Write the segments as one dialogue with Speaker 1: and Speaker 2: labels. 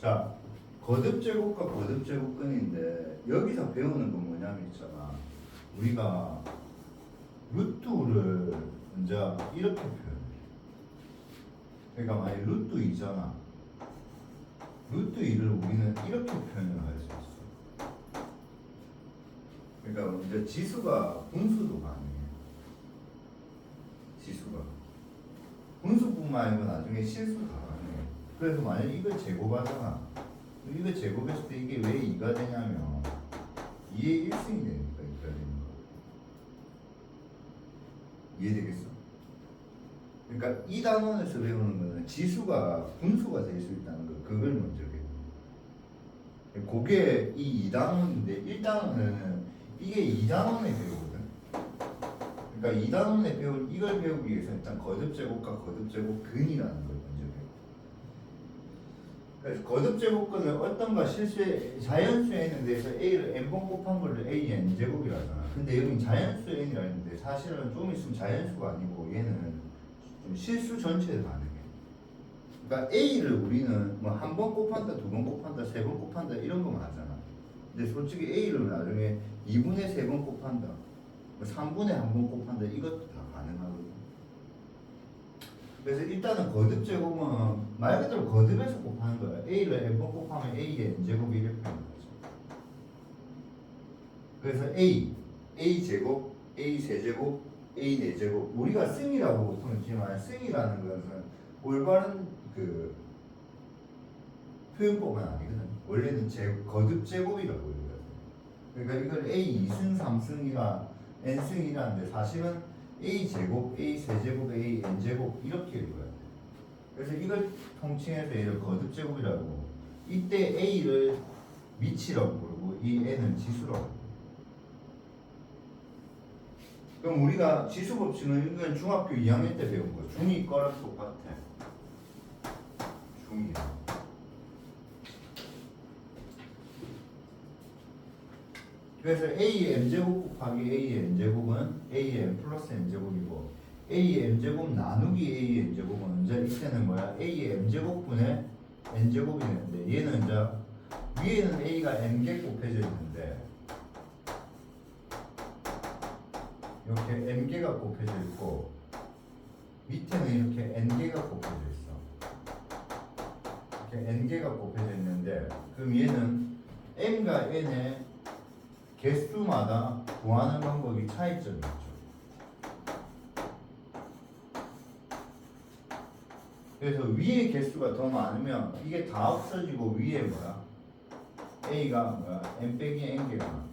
Speaker 1: 자, 거듭제곱과 거듭제곱근인데 여기서 배우는 건 뭐냐면 있잖아. 우리가 루트를 이제 이렇게 표현해. 그러니까 만약 루트 2잖아. 루트 2를 우리는 이렇게 표현을 할 수 있어. 그러니까 이제 지수가 분수도 가능해. 지수가 분수뿐만 아니고 나중에 실수도 가능해. 그래서 만약 이걸 제곱하잖아. 이거 제곱했을 때 이게 왜 2가 되냐면 2의 1승이 되니까 2가 되는 거야. 이해되겠어? 그러니까 이 단원에서 배우는 거는 지수가 분수가 될 수 있다는 거, 그걸 먼저 배우는 거야. 그게 이 2단원인데 1단원은 이게 2단원에 배우거든. 그러니까 2단원에 배울 이걸 배우기 위해서 일단 거듭제곱과 거듭제곱근이라는 걸 먼저 배워. 그래서 거듭제곱근을 어떤가 실수에 자연수에 있는 데서 a를 n번 곱한 거를 a n제곱이라잖아. 근데 여기 자연수 n이라 했는데 사실은 좀 있으면 자연수가 아니고 얘는 좀 실수 전체를 가능해. 그러니까 a를 우리는 뭐 한 번 곱한다, 두 번 곱한다, 세 번 곱한다 이런 거만 하잖아. 근데 솔직히 a를 나중에 2분의 3번 곱한다, 3분의 1번 곱한다 이것도 다 가능하거든. 그래서 일단은 거듭제곱은 말 그대로 거듭해서 곱하는 거야. a를 n번 곱하면 a의 n제곱이 이렇게 표현하는 거죠. 그래서 a 제곱, a 세제곱, a 네제곱, 우리가 승이라고 보통 있지만 승이라는 것은 올바른 그 표현법은 아니거든. 원래는 거듭제곱이라고 그러거든. 그러니까 이걸 a 2승, 3승이나 n승이라는데 사실은 a 제곱, a 세제곱, a n제곱 이렇게 읽어야 돼. 그래서 이걸 통칭해서 얘를 거듭제곱이라고. 이때 a를 미치라고 부르고 이 n은 지수라고 부르고. 그럼 우리가 지수 법칙은 이건 중학교 2학년 때 배운 거. 중2 거랑 똑같아. 중2. 그래서 a의 m제곱 곱하기 a의 n제곱은 a의 m 플러스 n제곱이고 a의 m제곱 나누기 a의 n제곱은 이제 이때는 뭐야? a의 m제곱분의 n제곱이 되는데 얘는 이제 위에는 a가 n개 곱해져 있는데 이렇게 n개가 곱해져 있고 밑에는 이렇게 n개가 곱해져 있어. 이렇게 n개가 곱해져 있는데 그럼 얘는 m과 n의 개수마다 구하는 방법이 차이점이 있죠. 그래서 위에 개수가 더 많으면 이게 다 없어지고 위에 뭐야? a가 뭐야? n 빼기 n개가 나오지.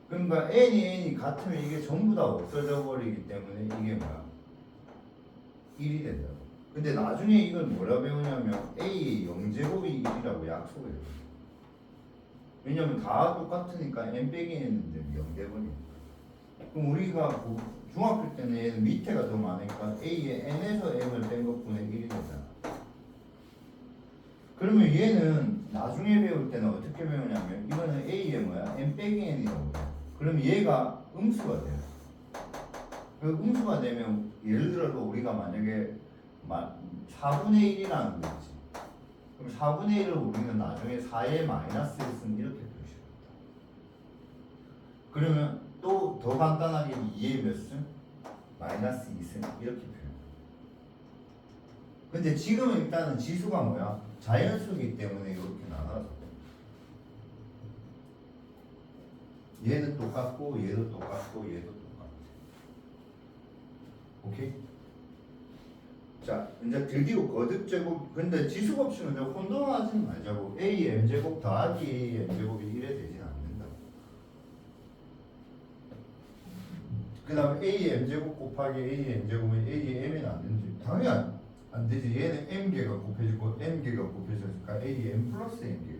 Speaker 1: 그러니까 n이 같으면 이게 전부 다 없어져 버리기 때문에 이게 뭐야? 1이 된다고. 근데 나중에 이걸 뭐라 배우냐면 a의 0제곱이 1이라고 약속을 해요. 왜냐면 다 똑같으니까 n 빼기 n인데 0 돼버리니까. 그럼 우리가 중학교 때는 얘는 밑에가 더 많으니까 a의 n에서 m을 뺀 것분의 1이 되잖아. 그러면 얘는 나중에 배울 때는 어떻게 배우냐면 이거는 a의 뭐야? n 빼기 n이라고 해. 그럼 얘가 음수가 돼요. 그 음수가 되면 예를 들어서 우리가 만약에 4분의 1이라는 거 있지. 그럼 4분의 1을 우리는 나중에 4의 마이너스 1승 이렇게 표시합니다. 그러면 또 더 간단하게 2의 몇 승? 마이너스 2승 이렇게 표현합니다. 근데 지금은 일단은 지수가 뭐야? 자연수이기 때문에 이렇게 나눠서 얘는 똑같고 얘도 똑같고 얘도 똑같아. 오케이? 자, 이제 드디어 거듭제곱. 근데 지수 법칙은 이제 혼동하지 말자고. a m제곱 더하기 a m제곱이 1에 되진 않는다고. 그 다음에 a m제곱 곱하기 a n제곱은 a m은 안 되는지. 당연히 안 되지. 얘는 m개가 곱해지고 n개가 곱해졌으니까 a m 플러스 n개가.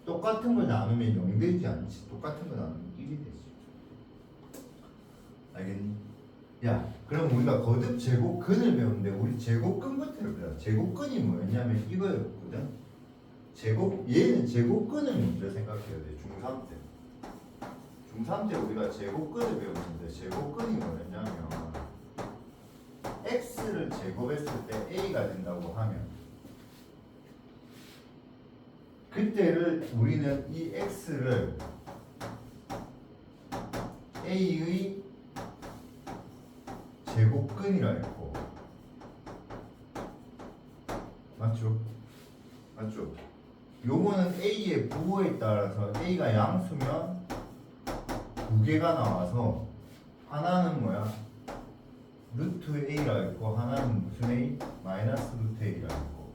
Speaker 1: 똑같은 걸 나누면 0 되지 않지. 똑같은 거 나누면 1이 되지. 알겠니? 야, 그럼 우리가 거듭 제곱근을 배우는데 우리 제곱근부터 배워. 제곱근이 뭐였냐면 이거였거든. 얘는 제곱근을 먼저 생각해야 돼. 중3 때. 중3 때 우리가 제곱근을 배우는데 제곱근이 뭐였냐면 x를 제곱했을 때 a가 된다고 하면 그때를 우리는 이 x를 a의 제곱근이라 했고 맞죠? 맞죠? 요거는 a의 부호에 따라서 a가 양수면 두 개가 나와서 하나는 뭐야? 루트 a라 했고 하나는 무슨 a? 마이너스 루트 a라 했고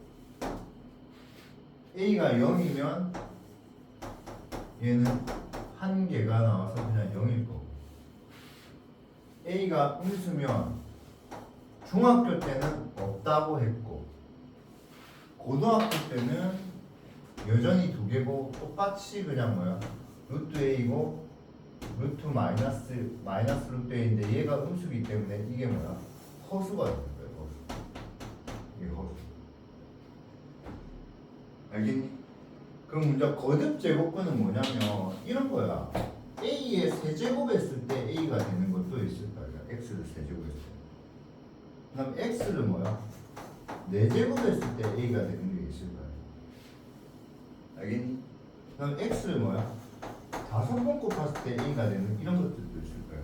Speaker 1: a가 0이면 얘는 한 개가 나와서 그냥 0일 거고 a가 음수면 중학교 때는 없다고 했고 고등학교 때는 여전히 두 개고 똑같이 그냥 뭐야? 루트 a고 루트 마이너스 루트 a인데 얘가 음수기 때문에 이게 뭐야? 허수가 되는 거예요. 허수. 이게 허수. 알겠니? 그럼 먼저 거듭 제곱근은 뭐냐면 이런 거야. a의 세제곱했을 때 a가 되는 것도 있을 거야. x를 세제곱했을 때. 그다음 x를 뭐야? 4제곱했을 때 a가 되는 게 있을 거야. 알겠니? 그다음 x를 뭐야? 5번 곱했을 때 a가 되는 이런 것들도 있을 거예요.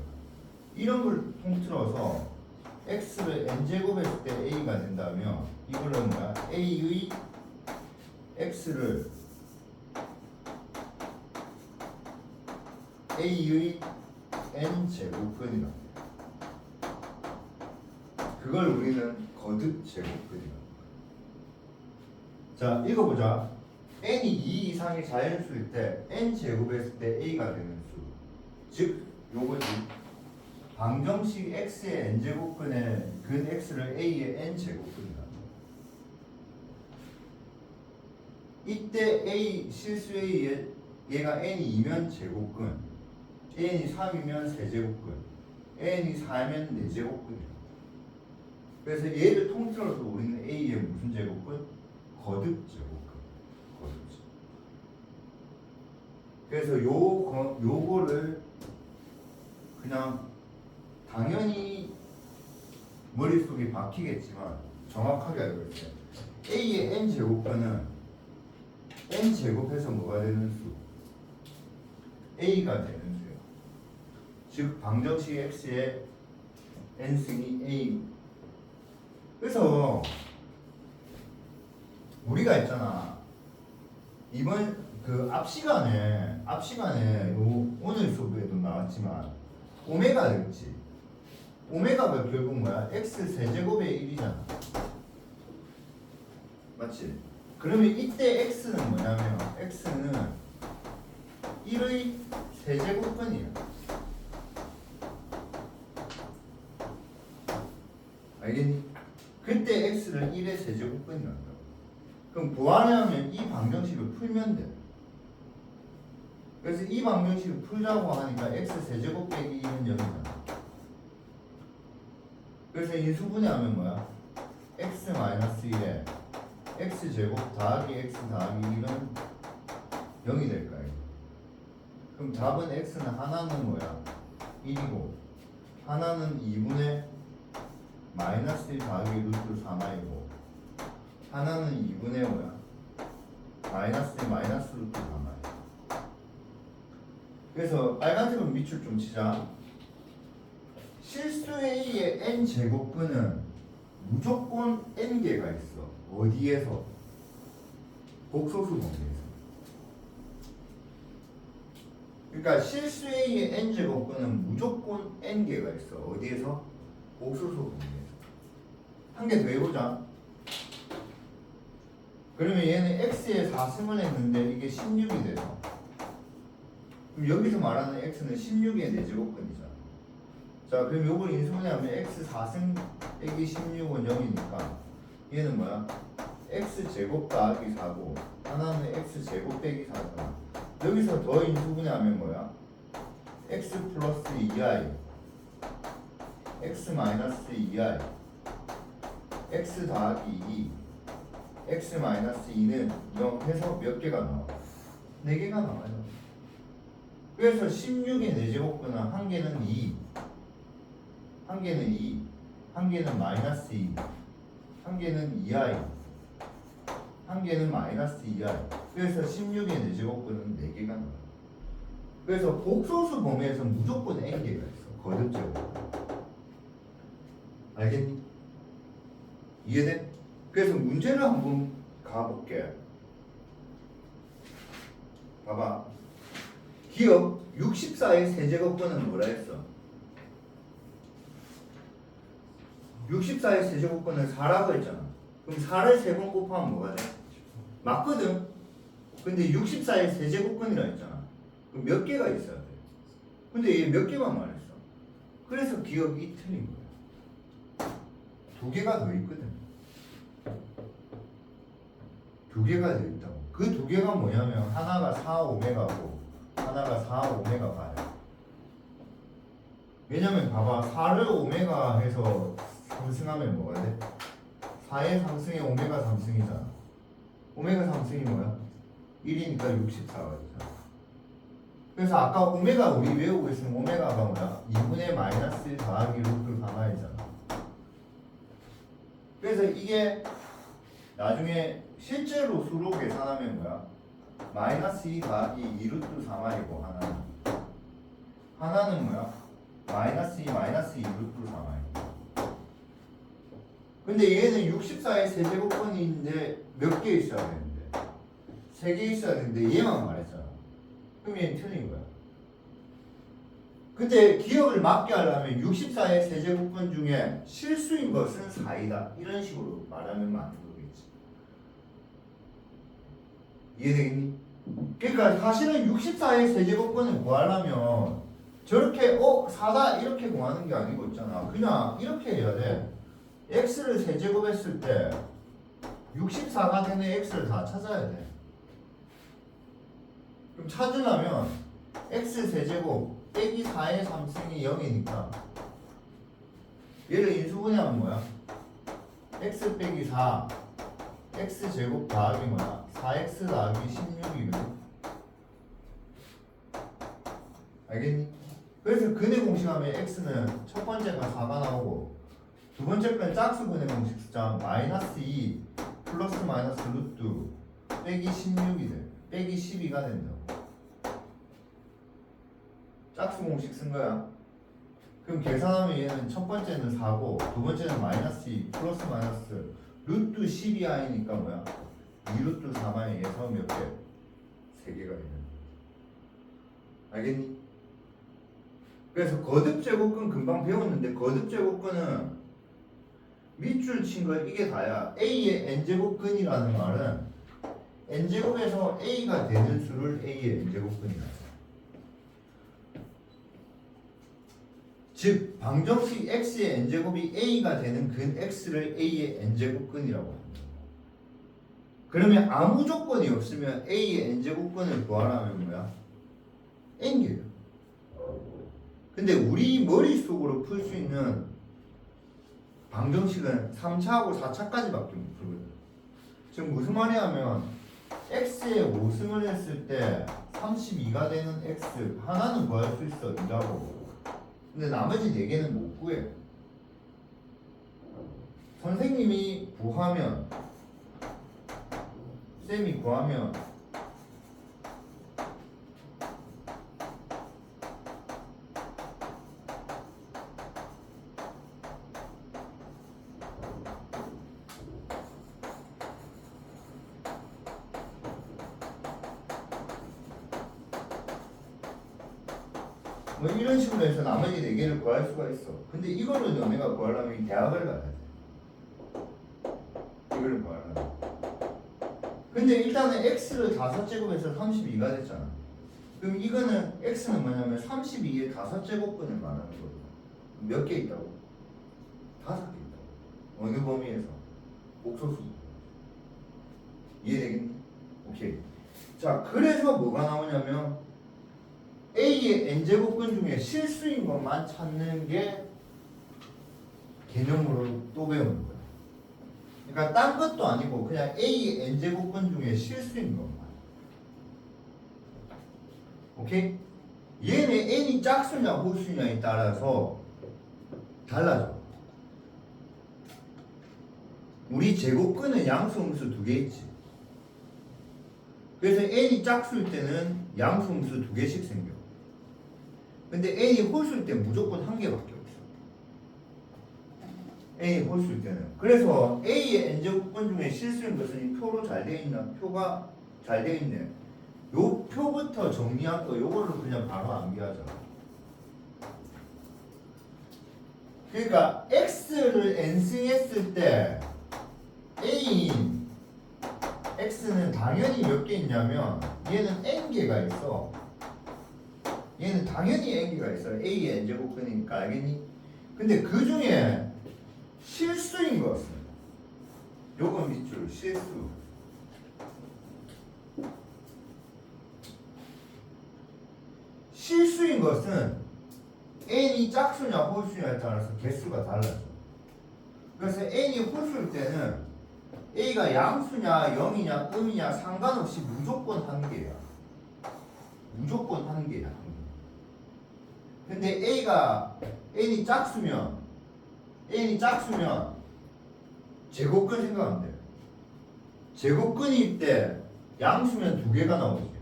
Speaker 1: 이런 걸 통틀어서 x를 n제곱했을 때 a가 된다면 이걸로 뭐야? a의 x를 a의 n제곱근이라 그걸 우리는 거듭 제곱근이라 자 읽어보자. n이 2 이상의 자연수일 때 n제곱했을 때 a가 되는 수 즉 요거지 방정식 x의 n제곱근의 근 x를 a의 n제곱근이다. 이때 a 실수 a의 얘가 n이 2면 제곱근 n이 3이면 세제곱근 n이 4면 4제곱근이야. 그래서 얘를 통틀어서 우리는 a의 무슨 제곱근? 거듭 제곱근. 거듭 제곱. 그래서 요거를 그냥 당연히 머릿속에 박히겠지만 정확하게 알고 있어요. a의 n제곱근은 n제곱해서 뭐가 되는 수? a가 되는 수예요. 즉 방정식 x의 n승이 a. 그래서 우리가 있잖아 이번 그 앞 시간에 오늘 수업에도 나왔지만 오메가 있지. 오메가가 결국 뭐야? x 세제곱의 1이잖아. 맞지? 그러면 이때 x는 뭐냐면 x는 1의 세제곱근이야. 알겠니? 그때 x를 1의 세제곱근이란다. 그럼 구하려면 이 방정식을 풀면 돼. 그래서 이 방정식을 풀자고 하니까 x 세제곱 빼기 1은 0이잖아. 그래서 인수분해하면 뭐야? x 마이너스 1에 x제곱 더하기 x 더하기 1은 0이 될까요? 그럼 답은 x는 하나는 뭐야? 1이고 하나는 2분의 마이너스 1 더하기 루트 3i고 하나는 2분의 뭐야? 마이너스 1 마이너스 루트 3i. 그래서 빨간색으로 밑줄 좀 치자. 실수 a의 n제곱근은 무조건 n개가 있어. 어디에서? 복소수 범위에서. 그러니까 실수 a의 n제곱근은 무조건 n개가 있어. 어디에서? 복소수 범위에서. 한 개 더 해보자. 그러면 얘는 x에 4승을 했는데 이게 16이 돼서 그럼 여기서 말하는 x는 16의 4제곱근이잖아. 자 그럼 요걸 인수분해하면 x 4승 빼기 16은 0이니까 얘는 뭐야? x제곱 더하기 4고 하나는 x제곱 빼기 4잖아. 여기서 더 인수분해하면 뭐야? x 플러스 2i x 마이너스 2i x 더하기 2 x 마이너스 2는 0 해서 몇 개가 나와? 4개가 나와요. 그래서 16의 4제곱근은 한 개는 2 한 개는 2 한 개는 마이너스 2, 한 개는 2i, 한 개는 마이너스 2i. 그래서 16의 4제곱근은 4개가 나와요. 그래서 복소수 범위에서 무조건 n개가 있어. 거듭제곱. 알겠니? 이해돼? 그래서 문제를 한번 가볼게. 봐봐. 기억 64의 세제곱근은 뭐라 했어? 64의 세제곱근은 4라고 했잖아. 그럼 4를 3번 곱하면 뭐가 돼? 맞거든? 근데 64의 세제곱근이라 했잖아. 그럼 몇 개가 있어야 돼? 근데 얘 몇 개만 말했어. 그래서 기억이 틀린 거야. 2개가 더 있거든. 2개가 더 있다고. 그 2개가 뭐냐면 하나가 4오메가고 하나가 4오메가8이야. 왜냐면 봐봐. 4를 오메가 해서 상승하면 뭐가 돼? 4의 상승에 오메가 상승이잖아. 오메가 상승이 뭐야? 1이니까 64가 있잖아. 그래서 아까 오메가 우리 외우고 있으면 오메가가 뭐야? 2분의 마이너스 1 더하기 루트 3i잖아. 그래서 이게 나중에 실제로 수로 계산하면 뭐야? 마이너스 2 더하기 2루트 3i고 하나는 뭐야? 마이너스 2 마이너스 2 루트 3i. 근데 얘는 64의 세제곱근인데 몇 개 있어야 되는데 3개 있어야 되는데 얘만 말했잖아. 그럼 얘는 틀린 거야. 근데 기억을 맞게 하려면 64의 세제곱근 중에 실수인 것은 4이다. 이런 식으로 말하면 맞는 거겠지. 이해되겠니? 그러니까 사실은 64의 세제곱근을 구하려면 저렇게 4다 이렇게 구하는 게 아니고 있잖아. 그냥 이렇게 해야 돼. x를 세제곱했을 때 64가 되는 x를 다 찾아야 돼. 그럼 찾으려면 x 세제곱 빼기 4의 3승이 0이니까 얘를 인수분해하면 뭐야? x 빼기 4 x 제곱 더하기 뭐야? 4x 더하기 16이거든. 알겠니? 그래서 근의 공식하면 x는 첫 번째가 4가 나오고 두 번째 건 짝수 근의 공식 쓰자. 마이너스 2 플러스 마이너스 루트 빼기 16이 돼. 빼기 12가 된다고. 짝수 공식 쓴 거야. 그럼 계산하면 얘는 첫 번째는 4고 두 번째는 마이너스 2 플러스 마이너스 루트 12i니까 뭐야? 2루트 3i에서 몇 개? 3개가 있는. 알겠니? 그래서 거듭제곱근 금방 배웠는데 거듭제곱근은 밑줄 친 걸 이게 다야. A의 n제곱근이라는 말은 n제곱에서 A가 되는 수를 A의 n제곱근이라 해. 즉 방정식 x의 n제곱이 a가 되는 근 x를 a의 n제곱근이라고 합니다. 그러면 아무 조건이 없으면 a의 n제곱근을 구하라면 뭐야? n개요. 근데 우리 머릿속으로 풀 수 있는 방정식은 3차하고 4차까지밖에 못 풀거든. 지금 무슨 말이냐면 x에 5승을 했을 때 32가 되는 x 하나는 구할 수 있어. 2라고. 근데 나머지 4개는 못 구해. 선생님이 구하면 쌤이 구하면 뭐 이런 식으로 해서 나머지 4개를 구할 수가 있어. 근데 이거를 너네가 구하려면 대학을 가야 돼. 이거를 구하려면. 근데 일단은 x를 5제곱해서 32가 됐잖아. 그럼 이거는 x는 뭐냐면 32의 5제곱근을 말하는 거거든. 몇 개 있다고? 5개 있다고. 어느 범위에서? 복소수. 이해되겠니? 오케이. 자, 그래서 뭐가 나오냐면 A의 n제곱근 중에 실수인 것만 찾는 게 개념으로 또 배우는 거야. 그러니까 딴 것도 아니고 그냥 A의 n제곱근 중에 실수인 것만. 오케이? 얘는 n이 짝수냐 호수냐에 따라서 달라져. 우리 제곱근은 양수 음수 두 개 있지. 그래서 n이 짝수일 때는 양수 음수 두 개씩 생겨. 근데 n이 홀수일 때 무조건 한 개밖에 없어. n이 홀수일 때는. 그래서 a의 n제곱근 중에 실수인 것은 이 표로 잘 되어 있나? 표가 잘 되어 있네. 요 표부터 정리할 거 요걸로 그냥 바로 암기하자. 그러니까 x를 n승했을 때 a인 x는 당연히 몇 개 있냐면 얘는 n개가 있어. 얘는 당연히 n개가 있어. a의 n제곱근이니까 알겠니? 근데 그 중에 실수인 것은 요건 밑줄 실수. 실수인 것은 n이 짝수냐 홀수냐에 따라서 개수가 달라져. 그래서 n이 홀수일 때는 a가 양수냐 0이냐 음이냐 상관없이 무조건 한 개야. 무조건 한 개야. 근데 n이 짝수면 제곱근 생각하면 돼. 제곱근일 때 양수면 두 개가 나오지.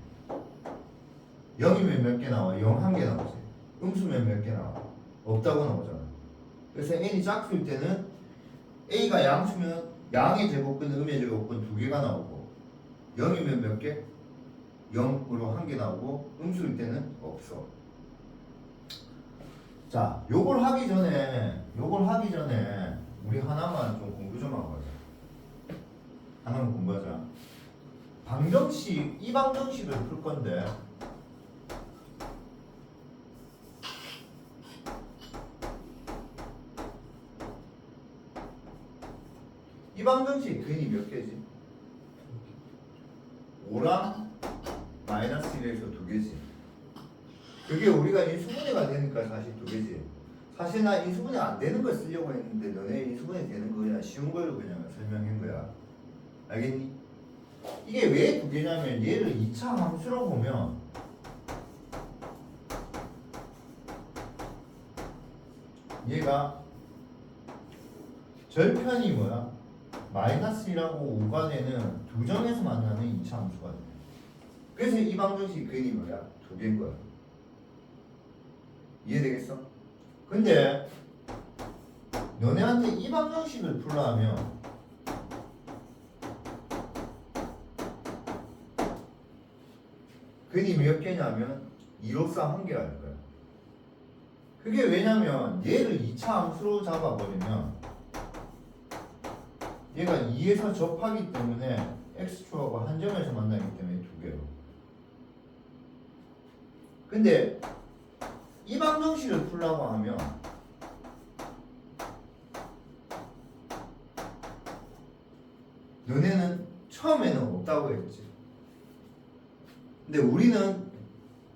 Speaker 1: 0이면 몇 개 나와? 0 한 개 나오지. 음수면 몇 개 나와? 없다고 나오잖아. 그래서 n이 짝수일 때는 a가 양수면 양의 제곱근, 음의 제곱근 두 개가 나오고 0이면 몇 개? 0으로 한 개 나오고 음수일 때는 없어. 자, 요걸 하기 전에 우리 하나만 좀 공부 좀 하고 가자. 하나만 공부하자. 방정식, 이 방정식을 풀 건데 이 방정식 근이 몇 개지? 5랑 마이너스 1에서 두 개지. 그게 우리가 인수분해가 되니까 사실 두 개지. 사실 나 인수분해 안 되는 걸 쓰려고 했는데 너네 인수분해 되는 거 그냥 쉬운 걸로 그냥 설명한 거야. 알겠니? 이게 왜 두 개냐면 얘를 2차 함수로 보면 얘가 절편이 뭐야? 마이너스 1하고 5가 되는 두 점에서 만나는 2차 함수가 돼. 그래서 이 방정식 근이 뭐야? 두 개인 거야. 이해되겠어? 근데 너네한테 이 방정식을 풀려면 근이 몇 개냐면 2로서 한 개라는 거야. 그게 왜냐면 얘를 2차 함수로 잡아버리면 얘가 2에서 접하기 때문에 x축하고 한 점에서 만나기 때문에 두 개로. 근데 이 방정식을 풀라고 하면 너네는 처음에는 없다고 했지. 근데 우리는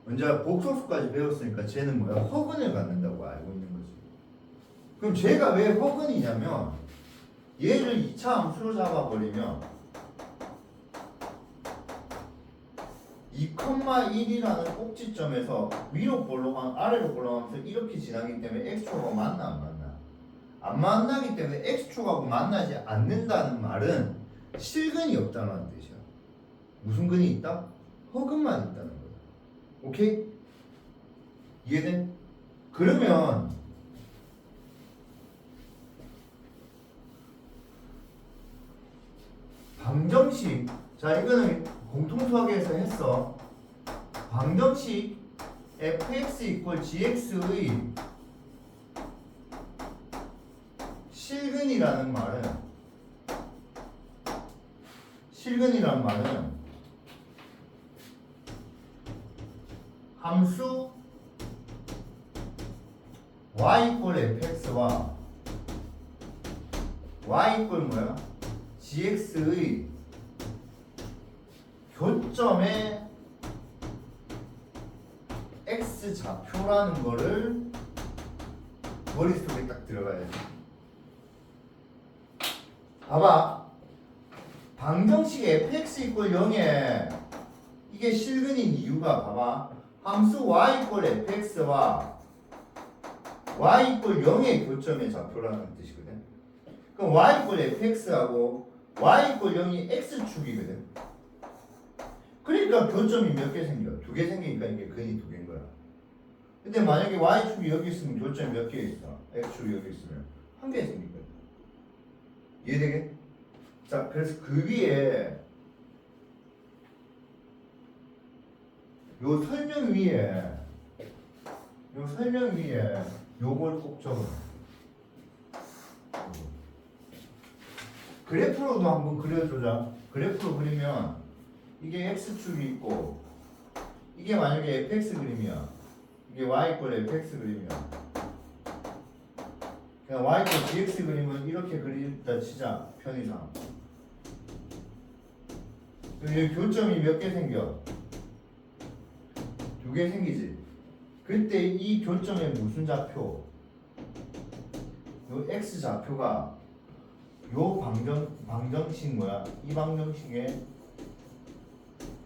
Speaker 1: 먼저 복소수까지 배웠으니까 쟤는 뭐야? 허근을 갖는다고 알고 있는 거지. 그럼 쟤가 왜 허근이냐면 얘를 2차 함수로 잡아버리면 2,1이라는 꼭지점에서 위로 볼록한 아래로 볼록하면서 이렇게 지나기 때문에 x축하고 만나 안 만나? 안 만나기 때문에 x축하고 만나지 않는다는 말은 실근이 없다는 뜻이야. 무슨 근이 있다? 허근만 있다는 거야. 오케이? 이해돼? 그러면 방정식, 자 이거는 공통수학에서 했어. 방정식 fx 이퀄 gx의 실근이라는 말은 함수 y 이퀄 fx와 y 이퀄 뭐야? gx의 교점의 x좌표라는 거를 머릿속에 딱 들어가야 돼. 봐봐. 방정식 fx 이퀄 0에 이게 실근인 이유가 봐봐. 함수 y 이퀄 fx와 y 이퀄 0의 교점의 좌표라는 뜻이거든. 그럼 y 이꼴 fx하고 y 이꼴 0이 x축이거든. 그러니까 교점이 몇 개 생겨? 두 개 생기니까 이게 근이 두 개인 거야. 근데 만약에 y축이 여기 있으면 교점이 몇 개 있어? x축이 여기 있으면 한 개 생기거든. 이해되게? 자, 그래서 그 위에 요 설명 위에 요걸 꼭 적어. 그래프로도 한번 그려주자. 그래프로 그리면 이게 x축이 있고 이게 만약에 fx 그림이야. 이게 y 이꼴 fx 그림이야. 그냥 y 이꼴 dx 그림은 이렇게 그리다 치자. 편의상. 여기 교점이 몇 개 생겨? 두 개 생기지. 그때 이 교점의 무슨 좌표? 요 x 좌표가 요 방정식 뭐야? 이 방정식의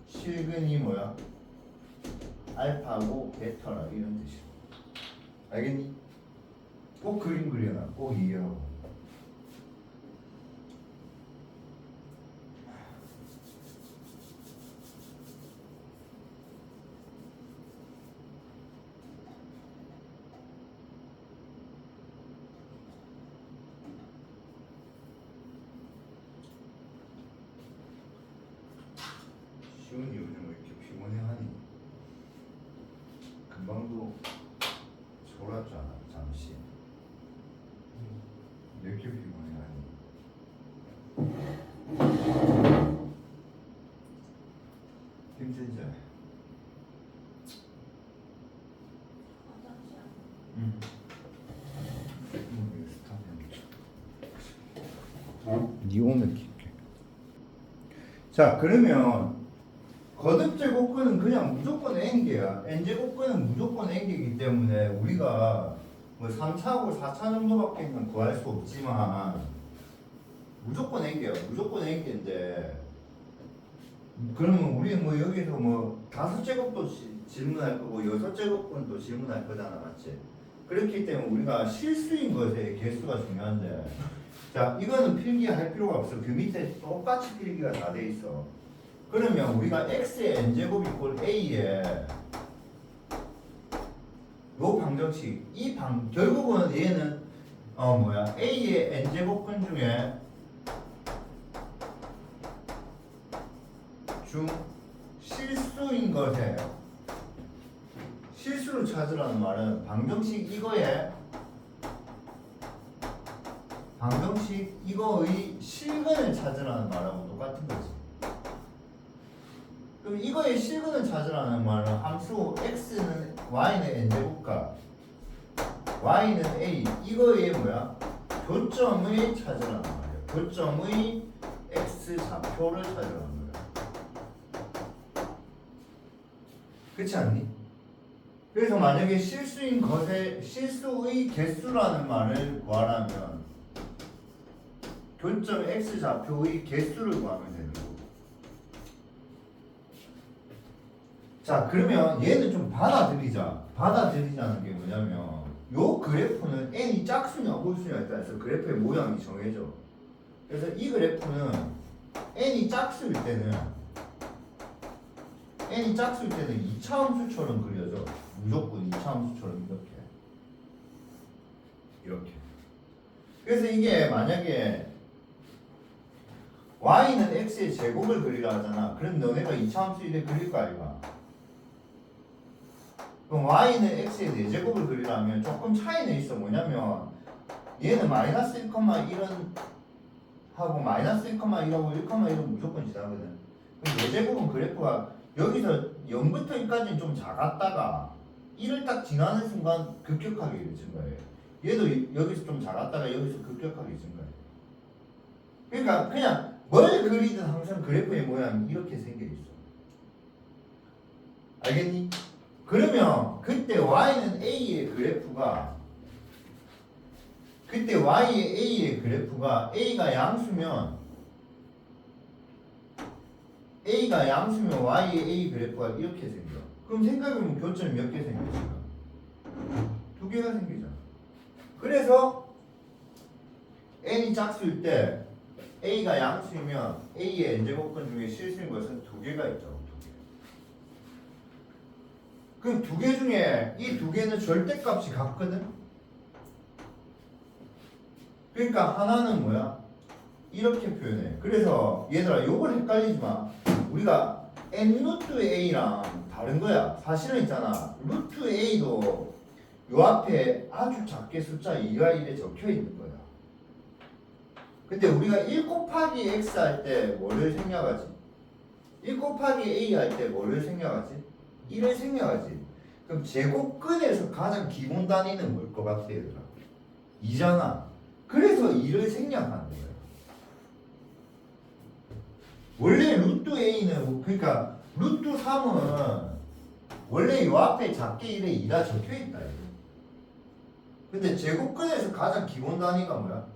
Speaker 1: 실근이 뭐야? 알파고 베타라 이런 뜻이야. 알겠니? 꼭 그림 그려놔. 꼭 이해하고. 시훈이 요즘 왜 이렇게 피곤해하니? 금방도 졸았잖아. 잠시. 왜 이렇게 피곤해하니? 힘들지? 응. 니 오늘 킬게. 자, 그러면 거듭제곱근은 그냥 무조건 n개야. n제곱근은 무조건 n개이기 때문에 우리가 뭐 3차하고 4차 정도밖에 구할 수 없지만 무조건 n개야. 무조건 n개인데 그러면 우리는 뭐 여기서 뭐 5제곱도 질문할 거고 6제곱근도 질문할 거잖아. 맞지? 그렇기 때문에 우리가 실수인 것의 개수가 중요한데 자, 이거는 필기할 필요가 없어. 그 밑에 똑같이 필기가 다 돼 있어. 그러면 우리가 x의 n제곱 이꼴 a에 요 방정식 결국은 얘는 a의 n제곱근 중에 실수인 것에 실수를 찾으라는 말은 방정식 이거의 실근을 찾으라는 말하고 똑같은 거지. 그럼 이거의 실근을 찾으라는 말은 함수 x는 y는 n제곱과 y는 a 이거의 뭐야? 교점의 찾으라는 말이야. 교점의 x 좌표를 찾으라는 거야. 그렇지 않니? 그래서 만약에 실수인 것의 실수의 개수라는 말을 구하라면 교점 x 좌표의 개수를 구하면 되는 거고. 자, 그러면 얘는 좀 받아들이자. 받아들이자는 게 뭐냐면 요 그래프는 n이 짝수냐 홀수냐에 따라서 그래프의 모양이 정해져. 그래서 이 그래프는 n이 짝수일 때는 2차 함수처럼 그려져. 무조건 2차 함수처럼 이렇게. 그래서 이게 만약에 y는 x의 제곱을 그리라 하잖아. 그럼 너네가 2차 함수 이래 그릴 거 아이가? 그럼 y는 x의 4제곱을 그리라면 조금 차이는 있어. 뭐냐면 얘는 마이너스 1,1은 하고 마이너스 1,1하고 1,1은 무조건 지나거든. 그럼 4제곱은 그래프가 여기서 0부터 1까지는 좀 작았다가 1을 딱 지나는 순간 급격하게 증가해요. 얘도 여기서 좀 작았다가 여기서 급격하게 증가해요. 그러니까 그냥 뭘 그리든 항상 그래프의 모양이 이렇게 생겨 있어. 알겠니? 그러면 그때 y는 a의 그래프가 a가 양수면 y의 a 그래프가 이렇게 생겨. 그럼 생각해보면 교점이 몇 개 생겨 지금? 2개가 생기잖아. 그래서 n이 짝수일 때 a가 양수이면 a의 n제곱근 중에 실수인 것은 두 개가 있죠. 두 개. 그럼 두 개 중에 이 두 개는 절대값이 같거든. 그러니까 하나는 뭐야? 이렇게 표현해. 그래서 얘들아 요걸 헷갈리지 마. 우리가 n 루트 a랑 다른 거야. 사실은 있잖아. 루트 a도 요 앞에 아주 작게 숫자 2가 1에 적혀 있는 거야. 근데 우리가 1 곱하기 x 할 때 뭐를 생략하지? 1 곱하기 a 할 때 뭐를 생략하지? 1을 생략하지. 그럼 제곱근에서 가장 기본 단위는 뭘 것 같아 얘들아? 2잖아. 그래서 2를 생략하는 거야. 원래 루트 a는 그러니까 루트 3은 원래 요 앞에 작게 1에 2가 적혀 있다. 근데 제곱근에서 가장 기본 단위가 뭐야?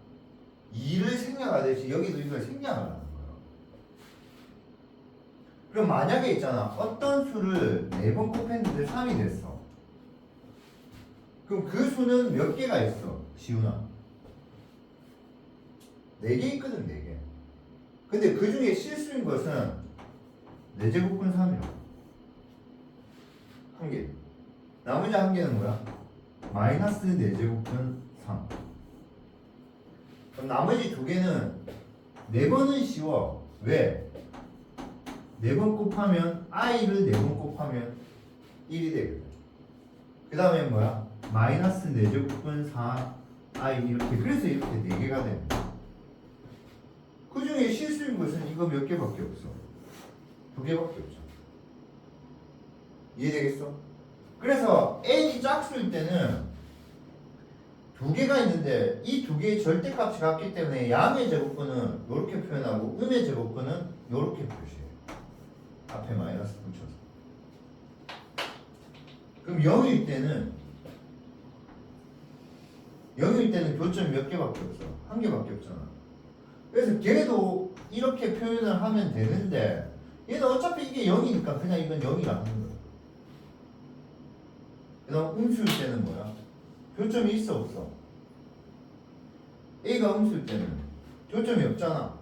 Speaker 1: 2를 생략하듯이 여기도 이걸 생략하라는 거예요. 그럼 만약에 있잖아. 어떤 수를 4번 곱했는데 3이 됐어. 그럼 그 수는 몇 개가 있어? 지훈아. 4개 있거든. 4개. 근데 그 중에 실수인 것은 4제곱근 3이야. 한 개. 나머지 한 개는 뭐야? 마이너스 4제곱근 3. 그럼 나머지 두 개는 4번은 쉬워. 왜? 4번 곱하면 i를 4번 곱하면 1이 되거든. 그 다음에 뭐야? 마이너스 4제곱분 4i 이렇게. 그래서 이렇게 4개가 되는 거야. 그 중에 실수인 것은 이거 몇 개밖에 없어. 2개밖에 없죠. 이해되겠어? 그래서 n이 짝수일 때는 2개가 있는데 이 2개의 절대값이 같기 때문에 양의 제곱근은 이렇게 표현하고 음의 제곱근은 이렇게 표시해. 앞에 마이너스 붙여서. 그럼 0일 때는 교점이 몇 개밖에 없어? 한 개밖에 없잖아. 그래서 걔도 이렇게 표현을 하면 되는데 얘는 어차피 이게 0이니까 그냥 이건 0이라 하는 거야. 그 다음 음수일 때는 뭐야? 교점이 있어 없어? A가 음수일 때는 교점이 없잖아.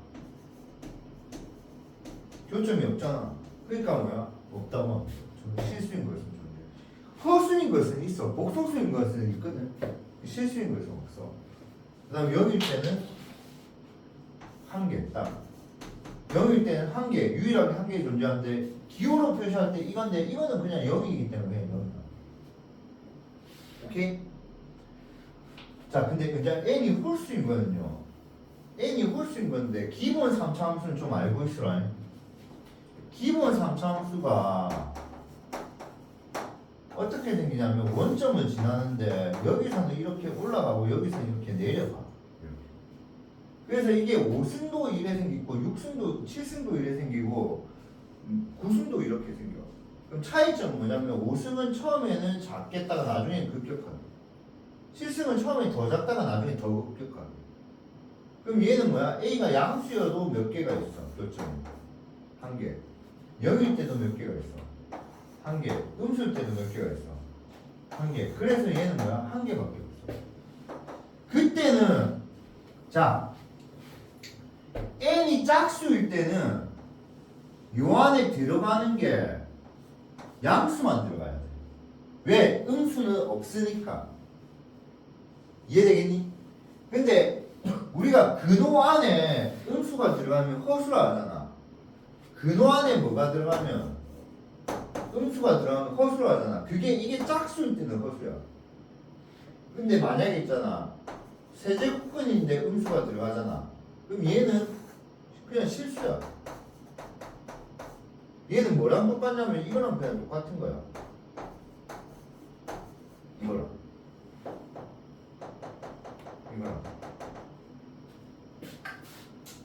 Speaker 1: 교점이 없잖아. 그러니까 뭐야? 없다면 실수인 것은 존재. 허수인 것은 있어. 복소수인 것은 있거든. 실수인 것은 없어. 그 다음 0일 때는 한 개 딱. 0일 때는 한 개, 유일하게 한 개 존재하는데 기호로 표시할 때 이건데 이거는 그냥 0이기 때문에 0이야. 오케이? 자, 근데 이제 n이 홀수인 거는요. n이 홀수인 건데 기본 3차 함수는 좀 알고 있으라. 기본 3차 함수가 어떻게 생기냐면 원점을 지나는데 여기서는 이렇게 올라가고 여기서는 이렇게 내려가. 그래서 이게 5승도 이래 생기고 6승도 7승도 이래 생기고 9승도 이렇게 생겨. 그럼 차이점은 뭐냐면 5승은 처음에는 작겠다가 나중에 급격하게, 7승은 처음에 더 작다가 나중에 더 급격하게. 그럼 얘는 뭐야? A가 양수여도 몇 개가 있어? 교점이 한 개. 0일 때도 몇 개가 있어? 한 개. 음수일 때도 몇 개가 있어? 한 개. 그래서 얘는 뭐야? 한 개밖에 없어. 그때는 자, n이 짝수일 때는 요 안에 들어가는 게 양수만 들어가야 돼. 왜? 음수는 없으니까. 이해되겠니? 근데 우리가 근호 안에 음수가 들어가면 허수라 하잖아. 근호 안에 뭐가 들어가면 음수가 들어가면 허수라 하잖아. 이게 짝수일 때는 허수야. 근데 만약에 있잖아. 세제곱근인데 음수가 들어가잖아. 그럼 얘는 그냥 실수야. 얘는 뭐랑 똑같냐면 이거랑 그냥 똑같은 거야. 이거랑.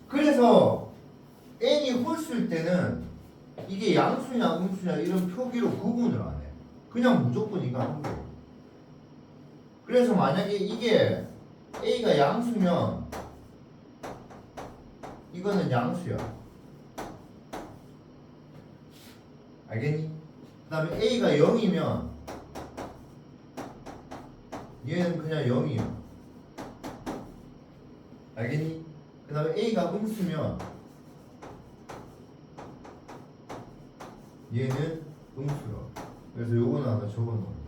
Speaker 1: 그래서 n이 홀수일 때는 이게 양수냐 음수냐 이런 표기로 구분을 안 해. 그냥 무조건 이거 한 거야. 그래서 만약에 이게 a가 양수면 이거는 양수야. 알겠니? 그 다음에 a가 0이면 얘는 그냥 0이야. 알겠니? 그 다음에 A가 음수면 얘는 음수야. 그래서 요거는 하나 적어놓을게.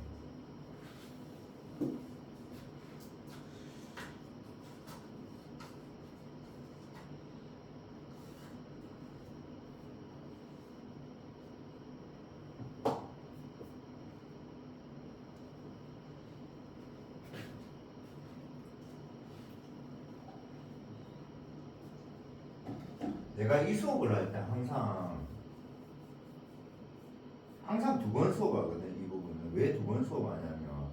Speaker 1: 내가 이 수업을 할 때 항상 두 번 수업하거든. 이 부분은 왜 두 번 수업하냐면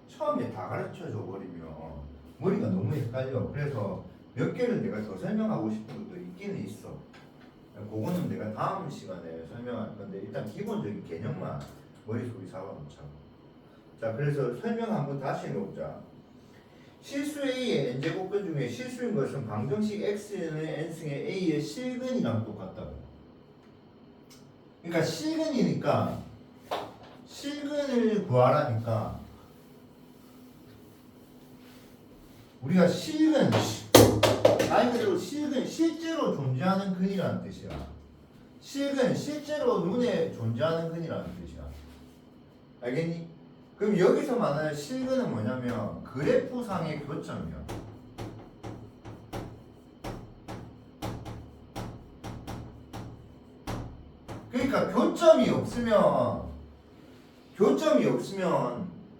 Speaker 1: 처음에 다 가르쳐 줘 버리면 머리가 너무 헷갈려. 그래서 몇 개를 내가 더 설명하고 싶은 것도 있기는 있어. 그거는 내가 다음 시간에 설명할 건데 일단 기본적인 개념만 머릿속에 잡아놓자고. 자, 그래서 설명 한번 다시 해보자. 실수 A의 n제곱근 중에 실수인 것은 방정식 x는 n승의 A의 실근이랑 똑같다고. 그러니까 실근이니까 실근을 구하라니까 우리가 실근 말 그대로 실근 실제로 존재하는 근이라는 뜻이야. 실근 실제로 눈에 존재하는 근이라는 뜻이야. 알겠니? 그럼 여기서 말하는 실근은 뭐냐면 그래프상의 교점이야. 그러니까 교점이 없으면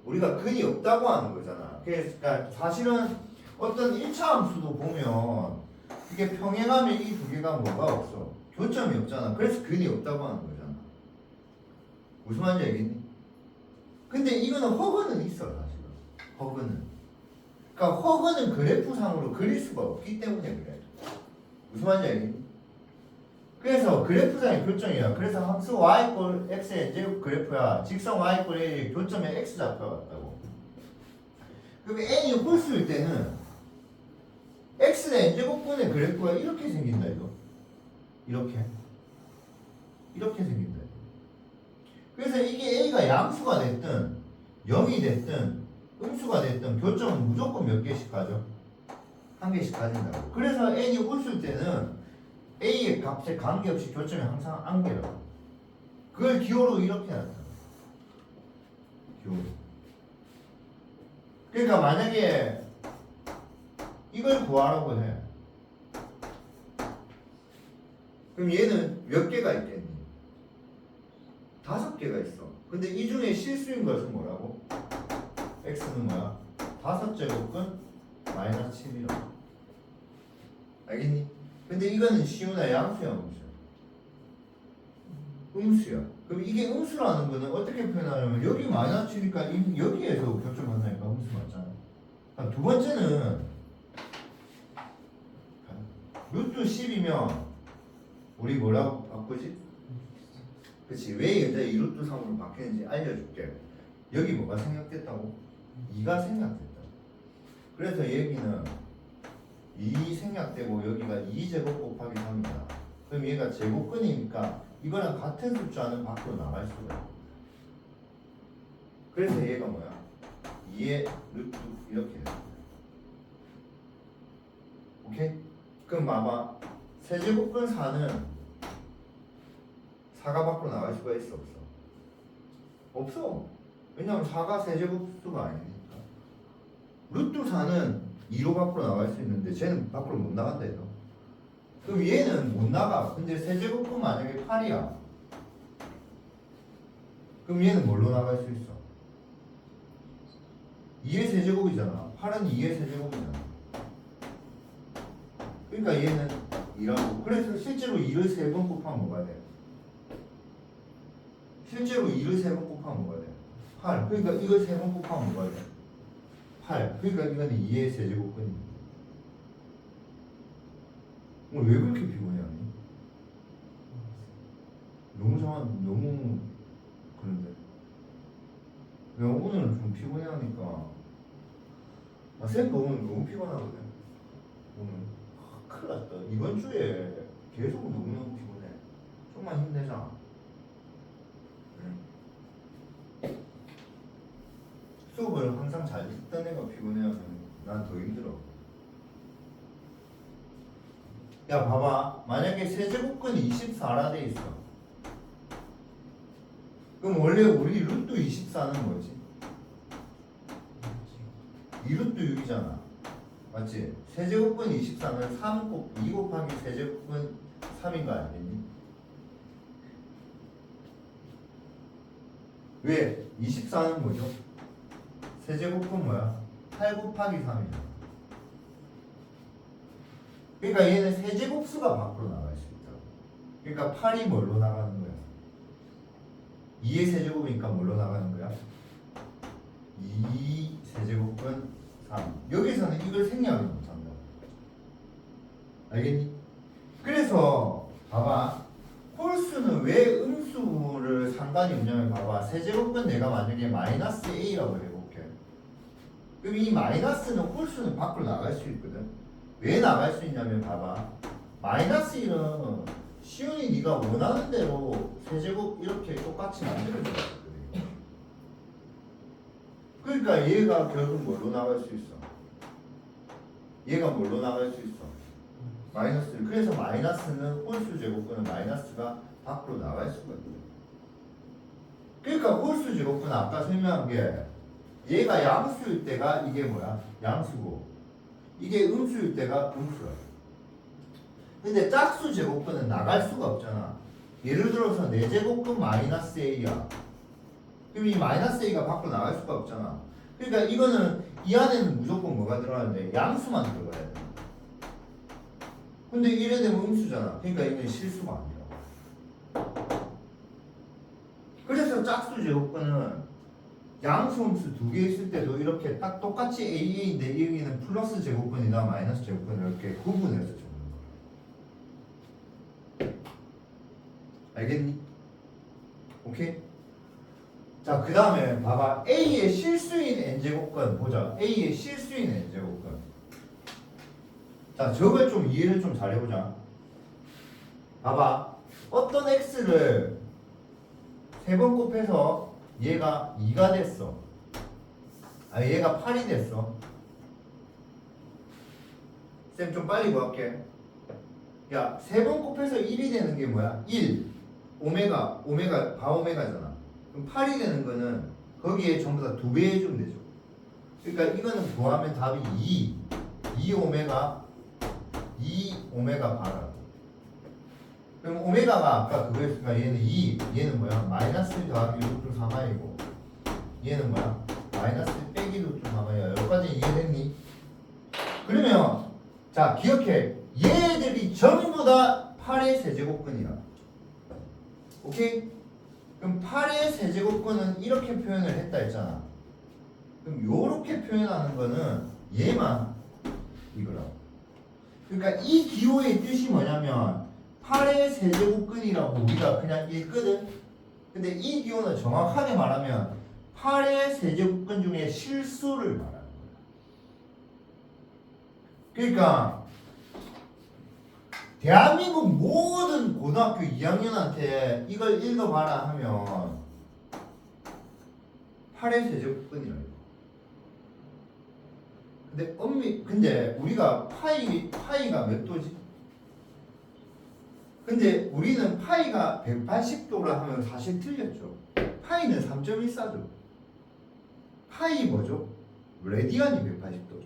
Speaker 1: 우리가 근이 없다고 하는 거잖아. 그러니까 사실은 어떤 1차 함수도 보면 이게 평행하면 이 두 개가 뭐가 없어. 교점이 없잖아. 그래서 근이 없다고 하는 거잖아. 무슨 말인지 알겠니? 근데 이거는 허근은 있어 사실은. 허근은. 그러니까 허근은 그래프상으로 그릴 수가 없기 때문에 그래. 무슨 말인지 알겠니? 그래서 그래프상의 교점이야. 그래서 함수 y 꼴 x의 n제곱 그래프야. 직선 y 꼴 a 교점에 x좌표가 같다고. 그럼 n이 홀수일 때는 x의 n제곱분의 그래프가 이렇게 생긴다 이거. 이렇게 생긴다. 그래서 이게 a가 양수가 됐든 0이 됐든 음수가 됐든 교점은 무조건 몇 개씩 가죠? 한 개씩 가진다고. 그래서 n이 홀수일 때는 a의 값에 관계없이 교점이 항상 한 개라고. 그걸 기호로 이렇게 나타나. 기호로. 그러니까 만약에 이걸 구하라고 해. 그럼 얘는 몇 개가 있겠니? 5개가 있어. 근데 이 중에 실수인 것은 뭐라고? x는 뭐야? 5제곱근 마이너스 7이라고. 알겠니? 근데 이거는 시우나 양수야, 음수야? 음수야. 그럼 이게 음수라는 거는 어떻게 표현하냐면 여기 마이너스 7이니까 여기에서 교점 만나니까 음수 맞잖아. 두 번째는 루트 10이면 우리 뭐라고 바꾸지? 그치? 왜 여자 2루트 3으로 바뀌는지 알려줄게. 여기 뭐가 생략됐다고? 2가 생략됐다. 그래서 여기는 2 생략되고 여기가 2제곱 곱하기 3이다. 그럼 얘가 제곱근이니까 이거랑 같은 숫자는 밖으로 나갈 수가 있어. 그래서 얘가 뭐야? 2의 루트 이렇게 돼. 오케이? 그럼 봐봐. 세제곱근 4는 4가 밖으로 나갈 수가 있어 없어? 없어. 왜냐면 4가 세제곱수가 아니니까. 루트 4는 2로 밖으로 나갈 수 있는데 쟤는 밖으로 못 나간다 해서. 그럼 얘는 못 나가. 근데 세제곱근 만약에 8이야. 그럼 얘는 뭘로 나갈 수 있어? 2의 세제곱이잖아. 8은 2의 세제곱이잖아. 그러니까 얘는 2라고. 그래서 실제로 2를 3번 곱하면 뭐가 돼? 실제로 2를 3번 곱하면 뭐가 돼? 8. 그러니까 이걸 3번 곱하면 뭐가 돼? 8. 그러니까 이건 2의 세제곱근입니다. 오늘 왜 그렇게 피곤해 하니? 너무 그런데. 내가 오늘 좀 피곤해 하니까 쌤도 오늘 너무 피곤하거든. 오늘 큰일 났다. 이번 주에 계속 너무너무 피곤해. 좀만 힘내자. 수업을 항상 잘 듣던 애가 피곤해하면 난 더 힘들어. 야 봐봐, 만약에 세제곱근이 24라 돼 있어. 그럼 원래 우리 루트 24는 뭐지? 2루트 6이잖아. 맞지? 세제곱근 24는 2 곱하기 세제곱근 3인 거 아니겠니? 왜? 24는 뭐죠? 세제곱근 뭐야? 8 곱하기 3이잖아. 그러니까 얘는 세제곱수가 밖으로 나갈 수 있다고. 그러니까 8이 뭘로 나가는 거야? 2의 세제곱이니까 뭘로 나가는 거야? 2 세제곱은 3. 여기서는 이걸 생략을 못한다. 알겠니? 그래서 봐봐. 홀수는 왜 음수를 상관이 없냐면 봐봐. 세제곱은 내가 만약에 마이너스 a라고 해볼게. 그럼 이 마이너스는 홀수는 밖으로 나갈 수 있거든. 왜 나갈 수 있냐면 봐봐. 마이너스 1은 시온이 네가 원하는 대로 세제곱 이렇게 똑같이 만들어줄 수 있거든. 그러니까 얘가 결국 뭘로 나갈 수 있어? 얘가 뭘로 나갈 수 있어? 마이너스. 그래서 마이너스는 홀수 제곱근은 마이너스가 밖으로 나갈 수가 있거든. 그러니까 홀수 제곱근은 아까 설명한 게 얘가 양수일 때가 이게 뭐야? 양수고 이게 음수일 때가 음수야. 근데 짝수 제곱근은 나갈 수가 없잖아. 예를 들어서 4제곱근 마이너스 a야. 그럼 이 마이너스 a가 밖으로 나갈 수가 없잖아. 그러니까 이거는 이 안에는 무조건 뭐가 들어가는데 양수만 들어가야 돼. 근데 이래 되면 음수잖아. 그러니까 이건 실수가 아니야. 그래서 짝수 제곱근은 양수 음수 두 개 있을 때도 이렇게 딱 똑같이 a인데 여기는 플러스 제곱근이나 마이너스 제곱근을 이렇게 구분해서 적는 거야. 알겠니? 오케이? 자, 그 다음에 봐봐. A의 실수인 n제곱근 보자. A의 실수인 n제곱근. 자, 저걸 좀 이해를 좀 잘해보자. 봐봐. 어떤 x를 3번 곱해서 얘가 2가 됐어. 얘가 8이 됐어. 쌤 좀 빨리 뭐 할게. 야, 3번 곱해서 1이 되는 게 뭐야? 1. 오메가 바오메가잖아. 그럼 8이 되는 거는 거기에 전부 다 2배 해주면 되죠. 그러니까 이거는 구하면 답이 2 오메가 바라고. 그럼 오메가가 아까 그거였으니까 얘는 2, 얘는 뭐야? 마이너스 더하기 루트 3i고 얘는 뭐야? 마이너스 빼기 루트 3i야. 여기까지 이해됐니? 그러면 자 기억해. 얘들이 전부 다 8의 세제곱근이야. 오케이? 그럼 8의 세제곱근은 이렇게 표현을 했다 했잖아. 그럼 요렇게 표현하는 거는 얘만 이거라고. 그러니까 이 기호의 뜻이 뭐냐면 8의 세제곱근이라고 우리가 그냥 읽거든. 근데 이 기호는 정확하게 말하면 8의 세제곱근 중에 실수를 말하는 거야. 그러니까 대한민국 모든 고등학교 2학년한테 이걸 읽어봐라 하면 8의 세제곱근이라고. 근데 우리가 파이가 몇 도지? 근데 우리는 파이가 180도라 하면 사실 틀렸죠. 파이는 3.14죠. 파이 뭐죠? 레디안이 180도죠.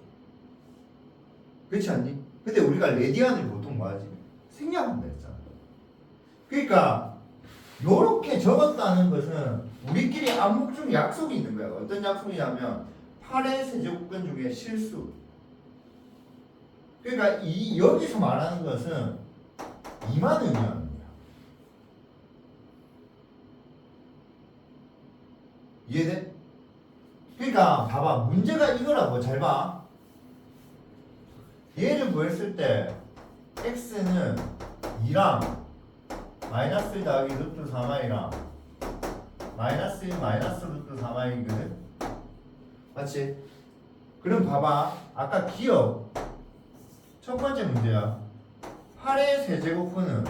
Speaker 1: 그렇지 않니? 근데 우리가 레디안을 보통 뭐하지? 생략한다 했잖아. 그러니까 요렇게 적었다는 것은 우리끼리 암묵 중 약속이 있는 거야. 어떤 약속이냐면 8의 세제곱근 중에 실수. 그러니까 여기서 말하는 것은 이만 의미하는 거야. 이해돼? 그러니까 봐봐. 문제가 이거라고. 잘 봐. 얘를 구했을 때 x는 2랑 마이너스 1 더하기 루트 3i랑 마이너스 1 마이너스 루트 3i거든. 맞지? 그럼 봐봐. 아까 기억 첫 번째 문제야. 8의 세제곱근은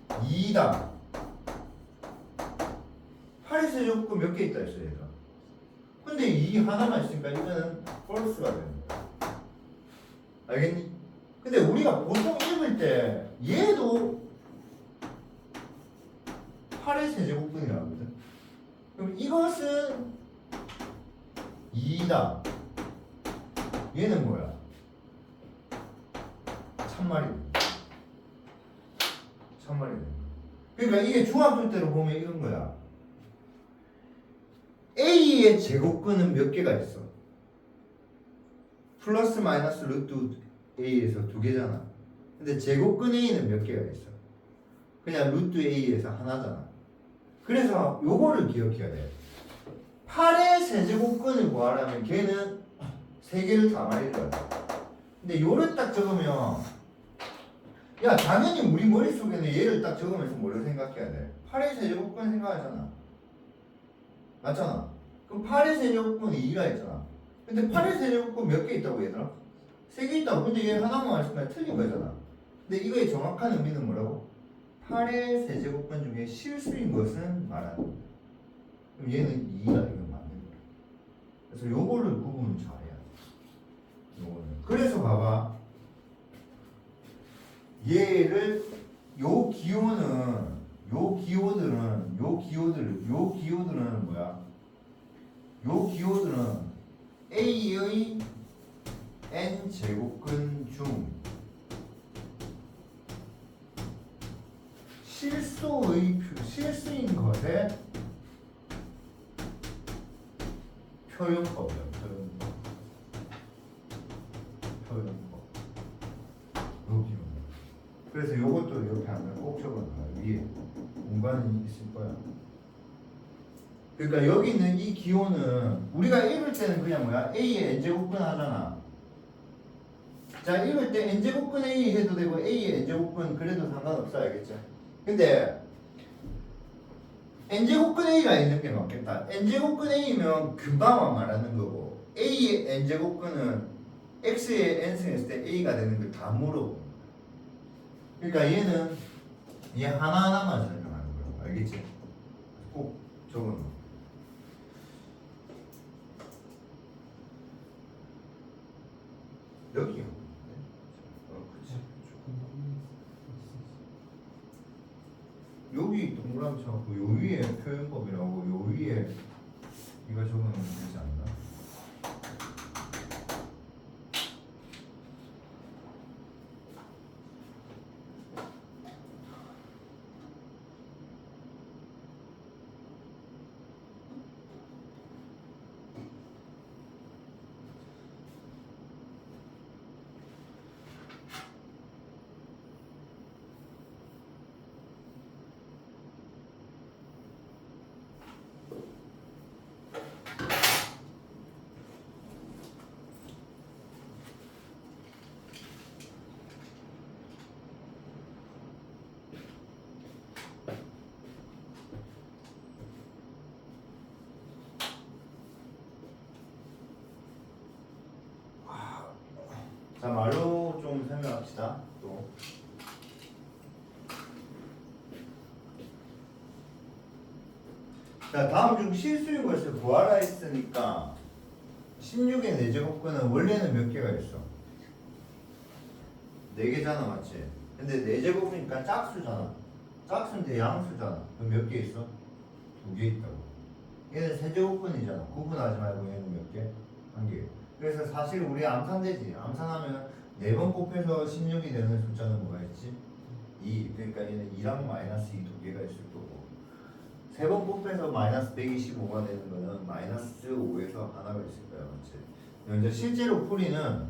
Speaker 1: 2다. 8의 세제곱근 몇 개 있다 했어 얘들아. 근데 2 하나만 있으니까 이거는 false가 되는 거야. 알겠니? 근데 우리가 보통 읽을 때 얘도 8의 세제곱분이라고 하거든. 그럼 이것은 2다. 얘는 뭐야? 참말이 돼. 참말이 돼. 그러니까 이게 중학교 때로 보면 이런 거야. A의 제곱근은 몇 개가 있어? 플러스 마이너스 루트 A에서 두 개잖아. 근데 제곱근 A는 몇 개가 있어? 그냥 루트 A에서 하나잖아. 그래서 요거를 기억해야 돼. 8의 세제곱근을 구하려면 걔는 3개를 다 말해줘야 돼. 근데 요를 딱 적으면 야 당연히 우리 머릿속에는 얘를 딱 적으면서 뭐를 생각해야 돼? 8의 세제곱근 생각하잖아. 맞잖아. 그럼 8의 세제곱근이 2가 있잖아. 근데 8의 세제곱근 몇 개 있다고 얘들아? 3개 있다고. 근데 얘 하나만 말씀하면 틀린 거잖아. 근데 이거의 정확한 의미는 뭐라고? 8의 세제곱근 중에 실수인 것은 말하는 거야. 그럼 얘는 2가 이건 맞는 거야. 그래서 요거를 구분을 잘해야 돼. 요거는. 그래서 봐봐. 얘를 요 기호는 요 기호들은 뭐야? 요 기호들은 A의 n 제곱근 중 실수인 것의 표현법이야. 표현법. 요 기호. 그래서 요것도 이렇게 하면 꼭 적어놔. 위에 공간이 있을 거야. 그러니까 여기 있는 이 기호는 우리가 읽을 때는 그냥 뭐야? A의 n제곱근 하잖아. 자, 읽을 때 n제곱근 A 해도 되고 A의 n제곱근 그래도 상관없어. 알겠지? 근데 n제곱근 A가 있는 게 맞겠다. n제곱근 A면 금방만 말하는 거고 A의 n제곱근은 X의 n승했을 때 A가 되는 걸 다 물어보는 거야. 그러니까 얘는 얘 하나하나만 설명하는 거야. 알겠지? 꼭 적어놓어. 여기요. 그치. 여기 동그라미 쳐갖고 요 위에 표현법이라고 요 위에 이거 적어놓으면 되지 않나? 자, 말로 좀 설명합시다. 또. 자, 다음 중 실수인 것을 구하라 했으니까 16의 4제곱근은 원래는 몇 개가 있어? 4개잖아, 맞지? 근데 4제곱이니까 짝수잖아. 짝수인데 양수잖아. 그럼 몇 개 있어? 2개 있다고. 얘는 세제곱근이잖아. 구분하지 말고 얘는 몇 개? 1개. 그래서 사실 우리 암산되지. 암산하면 4번 곱해서 16이 되는 숫자는 뭐가 있지? 2. 그러니까 얘는 2랑 마이너스 2 두 개가 있을 거고 3번 곱해서 마이너스 125가 되는 거는 마이너스 5에서 하나가 있을 거야. 맞지? 이제 실제로 풀이는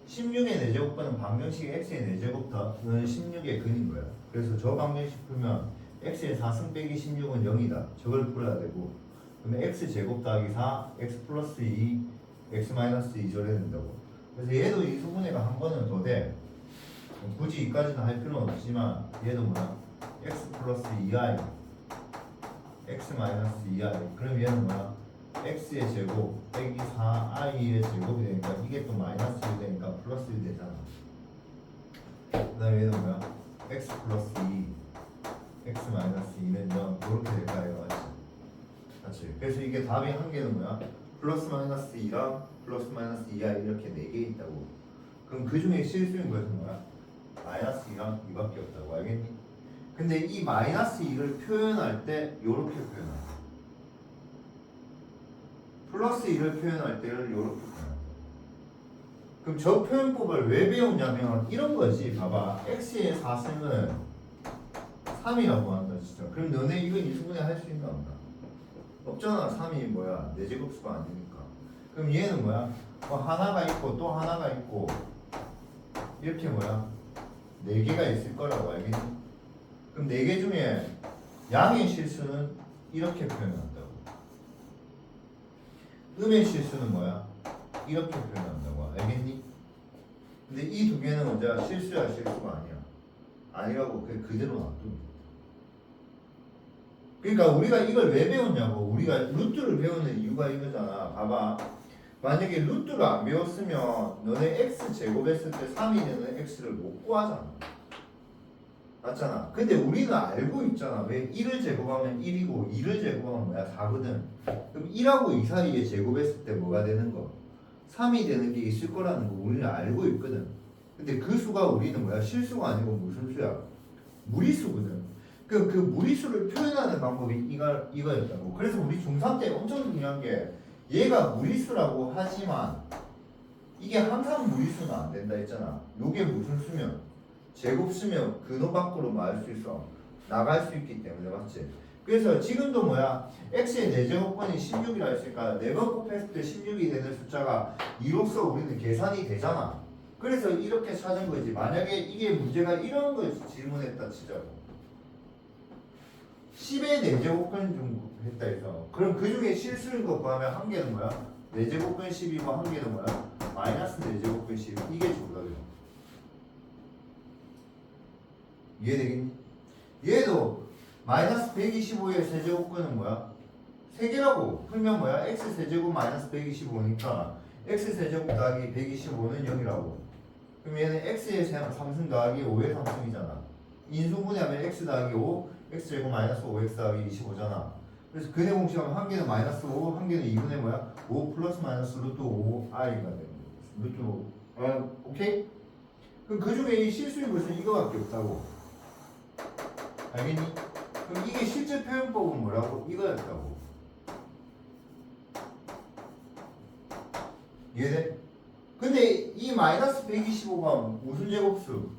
Speaker 1: 16의 4제곱근은 방정식 x의 4제곱 더는 16의 근인 거야. 그래서 저 방정식 풀면 x의 4승 빼기 16은 0이다. 저걸 풀어야 되고 그러면 x제곱 더하기 4 x 플러스 2 x 마이너스 2 저래야 된다고. 그래서 얘도 이 수분해가 한 번은 더 돼. 굳이 이까지는 할 필요는 없지만 얘도 뭐야? x 플러스 2i x 마이너스 2i. 그럼 얘는 뭐야? x의 제곱 빼기 4i의 제곱이 되니까 이게 또 마이너스 1 되니까 플러스 1 되잖아. 그 다음에 얘는 뭐야? x 플러스 2 x 마이너스 2는 0 이렇게 될까? 이거 맞지? 그래서 이게 답이 한 개는 뭐야? 플러스 마이너스 2랑 플러스 마이너스 2i 이렇게 4개 있다고. 그럼 그 중에 실수인 것은 뭐야? 마이너스 2랑 2밖에 없다고. 알겠니? 근데 이 마이너스 2를 표현할 때 요렇게 표현한다. 플러스 2를 표현할 때를 요렇게 표현한다. 그럼 저 표현법을 왜 배웠냐면 이런 거지. 봐봐. x의 4승은 3이라고 한다 진짜. 그럼 너네 이거 인수분해 할 수 있나 없나? 없잖아. 3이 뭐야? 4제곱수가 아니니까. 그럼 얘는 뭐야? 뭐 하나가 있고 또 하나가 있고 이렇게 뭐야? 4개가 있을 거라고. 알겠니? 그럼 4개 중에 양의 실수는 이렇게 표현한다고. 음의 실수는 뭐야? 이렇게 표현한다고. 알겠니? 근데 이 두 개는 먼저 실수야 실수가 아니야. 아니라고 그대로 놔둡니다. 그러니까 우리가 이걸 왜 배웠냐고. 우리가 루트를 배우는 이유가 이거잖아. 봐봐. 만약에 루트를 안 배웠으면 너네 x 제곱했을 때 3이 되는 x를 못 구하잖아. 맞잖아. 근데 우리는 알고 있잖아. 왜 1을 제곱하면 1이고 2를 제곱하면 뭐야? 4거든. 그럼 1하고 2 사이에 제곱했을 때 뭐가 되는 거? 3이 되는 게 있을 거라는 거 우리는 알고 있거든. 근데 그 수가 우리는 뭐야? 실수가 아니고 무슨 수야? 무리수거든. 그 무리수를 표현하는 방법이 이거였다고. 그래서 우리 중3 때 엄청 중요한 게 얘가 무리수라고 하지만 이게 항상 무리수는 안 된다 했잖아. 요게 무슨 수면? 제곱수면 근호 밖으로 나갈 수 있어. 나갈 수 있기 때문에. 맞지? 그래서 지금도 뭐야? x의 4제곱근이 16이라 했으니까 4번 곱했을 때 16이 되는 숫자가 이로써 우리는 계산이 되잖아. 그래서 이렇게 찾은 거지. 만약에 이게 문제가 이런 걸 질문했다 치자고. 10의 4제곱근 정도 했다 해서 그럼 그 중에 실수인 거 구하면 한 개는 뭐야? 4제곱근 10이고 한 개는 뭐야? 마이너스 4제곱근 10. 이게 정답이야. 이해되겠니? 얘도 마이너스 125의 세제곱근은 뭐야? 3개라고 풀면 뭐야? x 세제곱 마이너스 125니까 x 세제곱 더하기 125는 0이라고. 그럼 얘는 x의 3승 더하기 5의 3승이잖아. 인수분해하면 x 더하기 5, x제곱 마이너스 5x 더하기 25잖아. 그래서 근의 공식하면 한 개는 마이너스 5, 한 개는 2분의 뭐야? 5 플러스 마이너스 루트 5i가 되는 거야. 루트 5. 오케이? 그럼 그 중에 이 실수인 것은 이거밖에 없다고. 알겠니? 그럼 이게 실제 표현법은 뭐라고? 이거였다고. 이해돼? 근데 이 마이너스 125가 무슨 제곱수?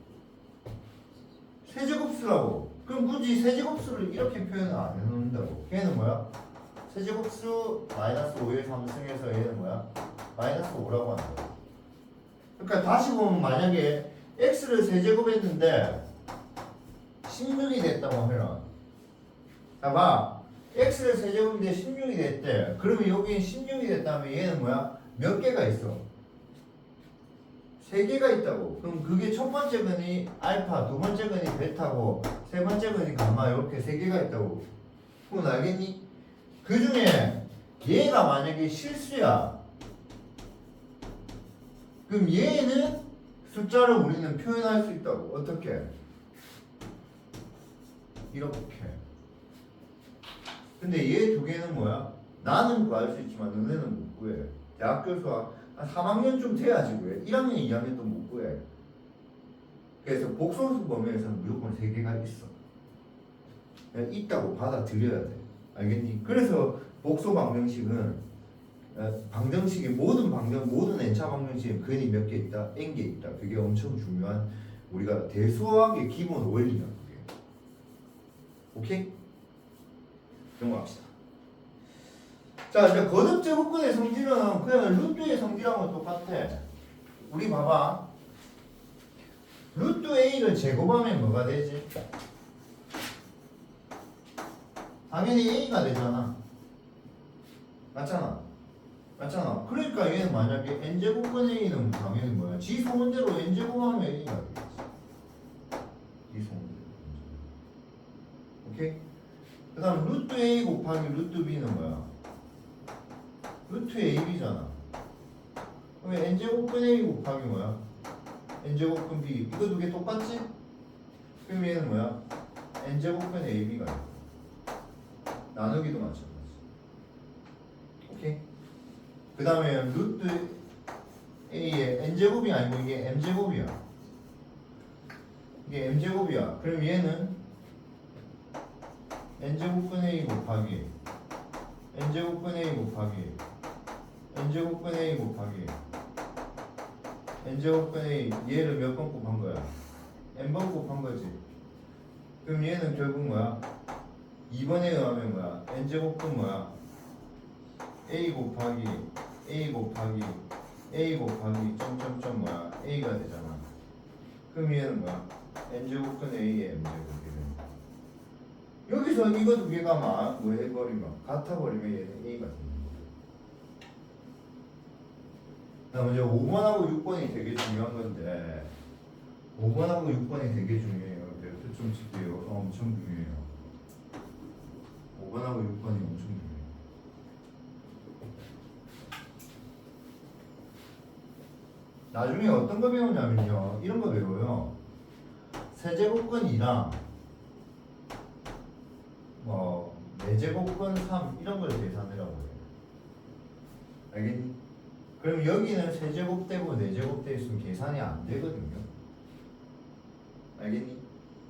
Speaker 1: 세제곱수라고. 그럼 굳이 세제곱수를 이렇게 표현을 안 해놓는다고. 걔는 뭐야? 세제곱수 마이너스 5의 3승에서 얘는 뭐야? 마이너스 5라고 한다. 그러니까 다시 보면 만약에 x를 세제곱했는데 16이 됐다고 해라. 봐봐. x를 세제곱인데 16이 됐대. 그러면 여기는 16이 됐다면 얘는 뭐야? 몇 개가 있어? 3개가 있다고. 그럼 그게 첫 번째 근이 알파, 두 번째 근이 베타고 세 번째 근이 감마 이렇게 3개가 있다고. 그건 알겠니? 그 중에 얘가 만약에 실수야. 그럼 얘는 숫자를 우리는 표현할 수 있다고. 어떻게? 이렇게. 근데 얘 두 개는 뭐야? 나는 구할 수 있지만 너네는 못 구해. 대학교 수학 한 3학년쯤 돼야지 구해. 1학년, 2학년도 못 구해. 그래서 복소수 범위에서는 무조건 3개가 있어. 있다고 받아들여야 돼. 알겠니? 그래서 복소 방정식은 방정식이 모든 n차 방정식에 근이 몇 개 있다? n개 있다. 그게 엄청 중요한 우리가 대수학의 기본 원리야. 그게. 오케이? 넘어갑시다. 자, 이제 거듭 제곱근의 성질은 그냥 루트의 성질하고 똑같아. 우리 봐봐. 루트 a를 제곱하면 뭐가 되지? 당연히 a가 되잖아. 맞잖아. 맞잖아. 그러니까 얘는 만약에 n제곱근 a는 당연히 뭐야? 지 소문대로 n제곱하면 a가 되겠지. 지 소문대로. 오케이? 그 다음 루트 a 곱하기 루트 b는 뭐야? 루트 ab잖아. 그러면 n제곱근 a 곱하기 뭐야? n제곱근 b. 이거 두 개 똑같지? 그럼 얘는 뭐야? n제곱근 ab가 돼. 나누기도 마찬가지. 오케이? 그 다음에 루트 a의 n제곱이 아니고 이게 m제곱이야. 이게 m제곱이야. 그럼 얘는 n제곱분 a 곱하기 n제곱분 a 곱하기 n제곱분 a 곱하기 n제곱분 a 얘를 몇 번 곱한 거야? n번 곱한 거지. 그럼 얘는 결국 뭐야? 2번에 의하면 뭐야? n제곱분 뭐야? a 곱하기 a 곱하기 a 곱하기 점점점 뭐야? a가 되잖아. 그럼 얘는 뭐야? n제곱분 a의 m제곱이 되는 거야. 여기서 이거 두 개가 막 뭐 해버리면 같아버리면 얘는 a가 되는 거야. 그다음에 이제 5번하고 6번이 되게 중요한 건데 5번하고 6번이 되게 중요해요. 그래서 좀 칠게요. 엄청 중요해요. 5번하고 6번이 엄청 중요해요. 나중에 어떤 거 배우냐면요. 이런 거 배워요. 세제곱근 2랑 뭐 4제곱근 3 이런 걸 계산하라고 해요. 알겠니? 그럼 여기는 세제곱되고 4제곱돼 있으면 계산이 안 되거든요. 알겠니?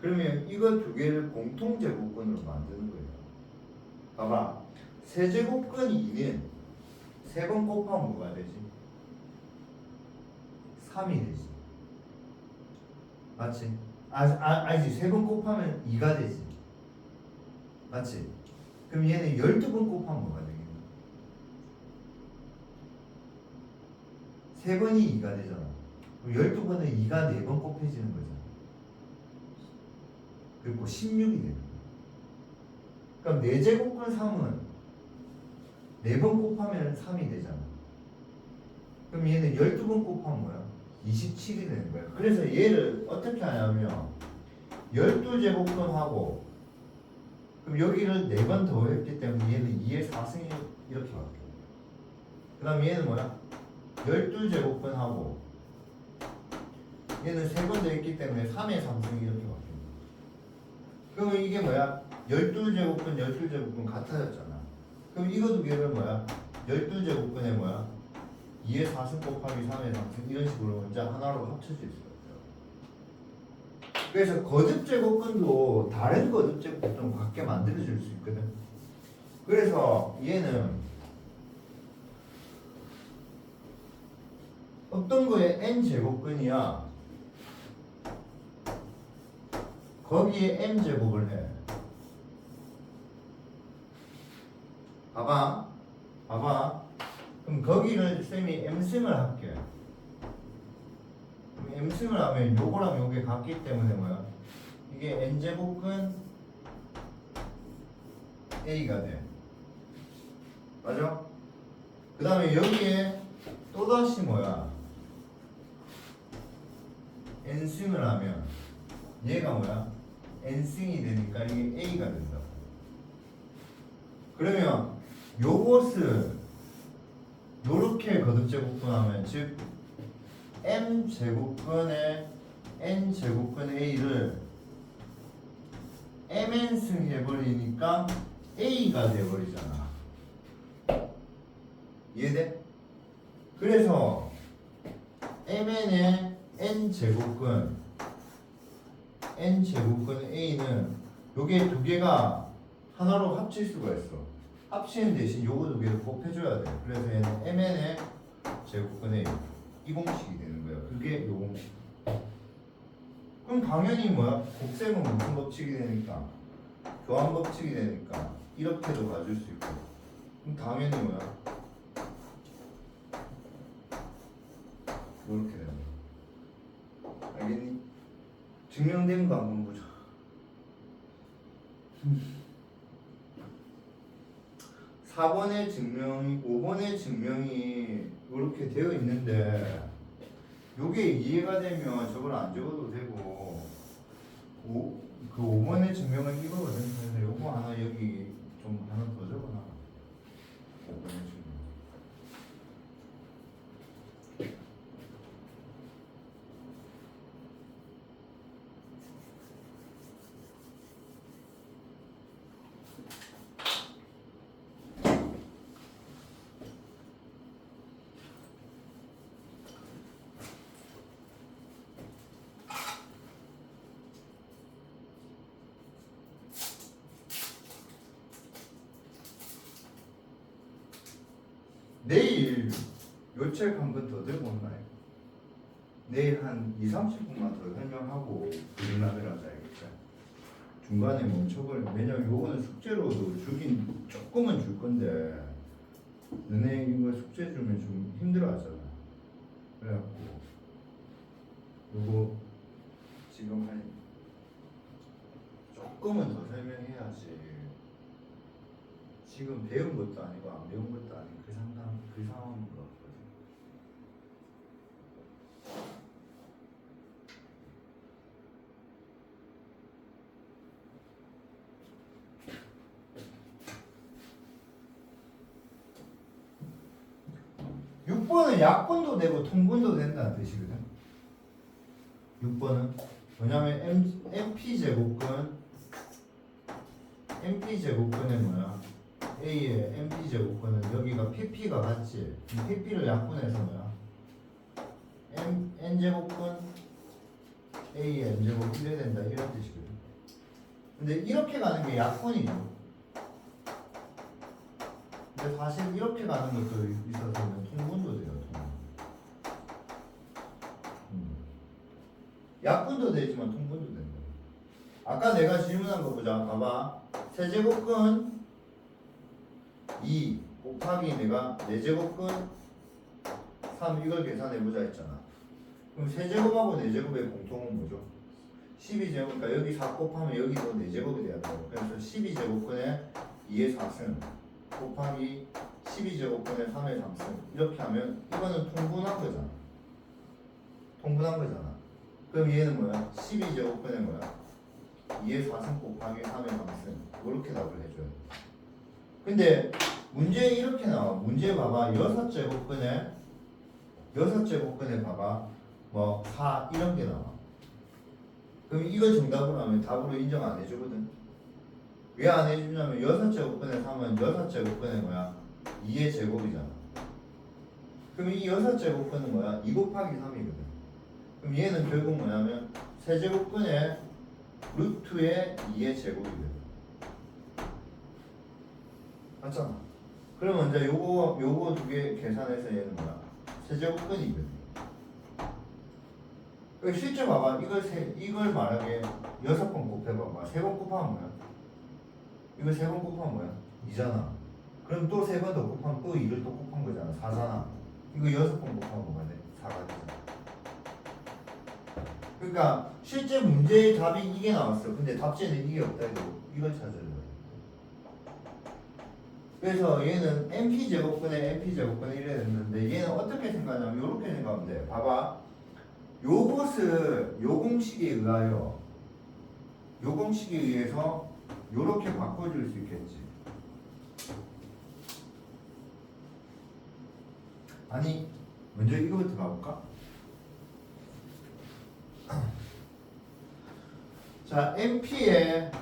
Speaker 1: 그러면 이거 두 개를 공통제곱근으로 만드는 거예요. 봐봐. 세제곱근 2는 3번 곱하면 뭐가 되지? 3이 되지. 맞지? 아니지. 3번 곱하면 2가 되지. 맞지? 그럼 얘는 12번 곱하면 뭐가 되겠니? 3번이 2가 되잖아. 그럼 12번은 2가 4번 곱해지는 거잖아. 그리고 16이 되는 거야. 그럼 4제곱근 3은 4번 곱하면 3이 되잖아. 그럼 얘는 12번 곱하면 뭐야? 27이 되는 거야. 그래서 얘를 어떻게 하냐면 12제곱근하고 그럼 여기를 4번 더 했기 때문에 얘는 2의 4승이 이렇게 바뀌어. 그 다음 얘는 뭐야? 12제곱근하고 얘는 3번 더 했기 때문에 3의 3승이 이렇게 바뀌어. 그러면 이게 뭐야? 12제곱근 12제곱근 같아졌잖아. 그럼 이거 두 개를 뭐야? 12제곱근에 뭐야? 2의 4승 곱하기 3의 3승 이런 식으로 이제 하나로 합쳐질 수가 있어요. 그래서 거듭제곱근도 다른 거듭제곱근 같게 만들어질 수 있거든. 그래서 얘는 어떤 거에 n제곱근이야. 거기에 m제곱을 해. 봐봐. 그럼 거기를 쌤이 m승을 할게. 그럼 m승을 하면 요거랑 요게 같기 때문에 뭐야? 이게 n제곱근 a가 돼. 맞아? 그 다음에 여기에 또다시 뭐야? n승을 하면 얘가 뭐야? n승이 되니까 이게 a가 된다. 그러면 요것을 요렇게 거듭제곱분하면 즉 m제곱근의 n제곱근 a를 mn승 해버리니까 a가 돼버리잖아. 이해돼? 그래서 mn의 n제곱근 a는 요게 두 개가 하나로 합칠 수가 있어. 합치는 대신 요거 두 개를 곱해줘야 돼. 그래서 얘는 mn의 제곱근의 이 공식이 되는 거야. 그게 요 공식. 그럼 당연히 뭐야? 곱셈은 무슨 법칙이 되니까? 교환 법칙이 되니까 이렇게도 가질 수 있고. 그럼 당연히 뭐야? 이렇게 되는 거야. 알겠니? 증명된 거 한번 보자. 4번의 증명이 5번의 증명이 이렇게 되어 있는데 요게 이해가 되면 저걸 안 적어도 되고 그 5번의 증명은 이거거든. 그래서 요거 하나 여기 좀 하나 더 적어놔. 5번의 증명. 요 책 한 번 더 들고 온나요? 내일 한 2, 30분만 더 설명하고 그림라면 하자 알겠죠? 중간에 멈춰버리면 왜냐면 요거는 숙제로도 주긴 조금은 줄 건데 너네 이거 숙제 주면 좀 힘들어 하잖아. 그래갖고 요거 지금 한 조금은 더 설명해야지. 지금 배운 것도 아니고 안 배운 것도 아니고 그 상황인 것 같거든. 6번은 약분도 되고 통분도 된다는 뜻이거든. 6번은 뭐냐면 MP제곱근의 뭐야? A의 MP제곱근은 여기가 PP가 같지? PP를 약분해서 뭐야? N제곱근 A의 N제곱 이래야 된다 이런 뜻이거든. 근데 이렇게 가는 게 약분이죠. 근데 사실 이렇게 가는 것도 있어서 통분도 돼요. 약분도 되지만 통분도 된다. 아까 내가 질문한 거 보자. 봐봐. 세제곱근 2 곱하기 내가 4제곱근 3 이걸 계산해보자 했잖아. 그럼 세제곱하고 4제곱의 공통은 뭐죠? 12제곱, 그러니까 여기 4 곱하면 여기도 4제곱이 돼야 돼요. 그래서 12제곱근에 2의 4승 곱하기 12제곱근에 3의 3승 이렇게 하면 이거는 통분한 거잖아. 통분한 거잖아. 그럼 얘는 뭐야? 12제곱근에 뭐야? 2의 4승 곱하기 3의 3승 이렇게 답을 해줘요. 근데 문제에 이렇게 나와. 문제 봐봐. 6제곱근에 봐봐. 뭐 4 이런 게 나와. 그럼 이걸 정답으로 하면 답으로 인정 안 해주거든. 왜 안 해주냐면 6제곱근에 3은 6제곱근에 뭐야? 2의 제곱이잖아. 그럼 이 6제곱근은 뭐야? 2 곱하기 3이거든. 그럼 얘는 결국 뭐냐면 세제곱근의 루트의 2의 제곱이거든. 맞잖아. 그럼 이제 요거 두 개 계산해서 얘는 뭐야? 세제곱근이거든. 실제 봐봐. 이걸 말하게 6번 곱해봐봐. 3번 곱하면 뭐야? 이거 3번 곱하면 뭐야? 2잖아. 그럼 또 3번 더 곱하면 또 2를 또 곱한 거잖아. 4잖아. 이거 6번 곱하면 뭐가 돼? 4가 되잖아. 그러니까 실제 문제의 답이 이게 나왔어. 근데 답지는 이게 없다 해도 이걸 찾아야 돼. 그래서 얘는 MP제곱근에 이래야 됐는데 얘는 어떻게 생각하냐면 이렇게 생각하면 돼. 봐봐. 요것을 요 공식에 의해서 요렇게 바꿔줄 수 있겠지. 아니 먼저 이거부터 가볼까? 자, MP의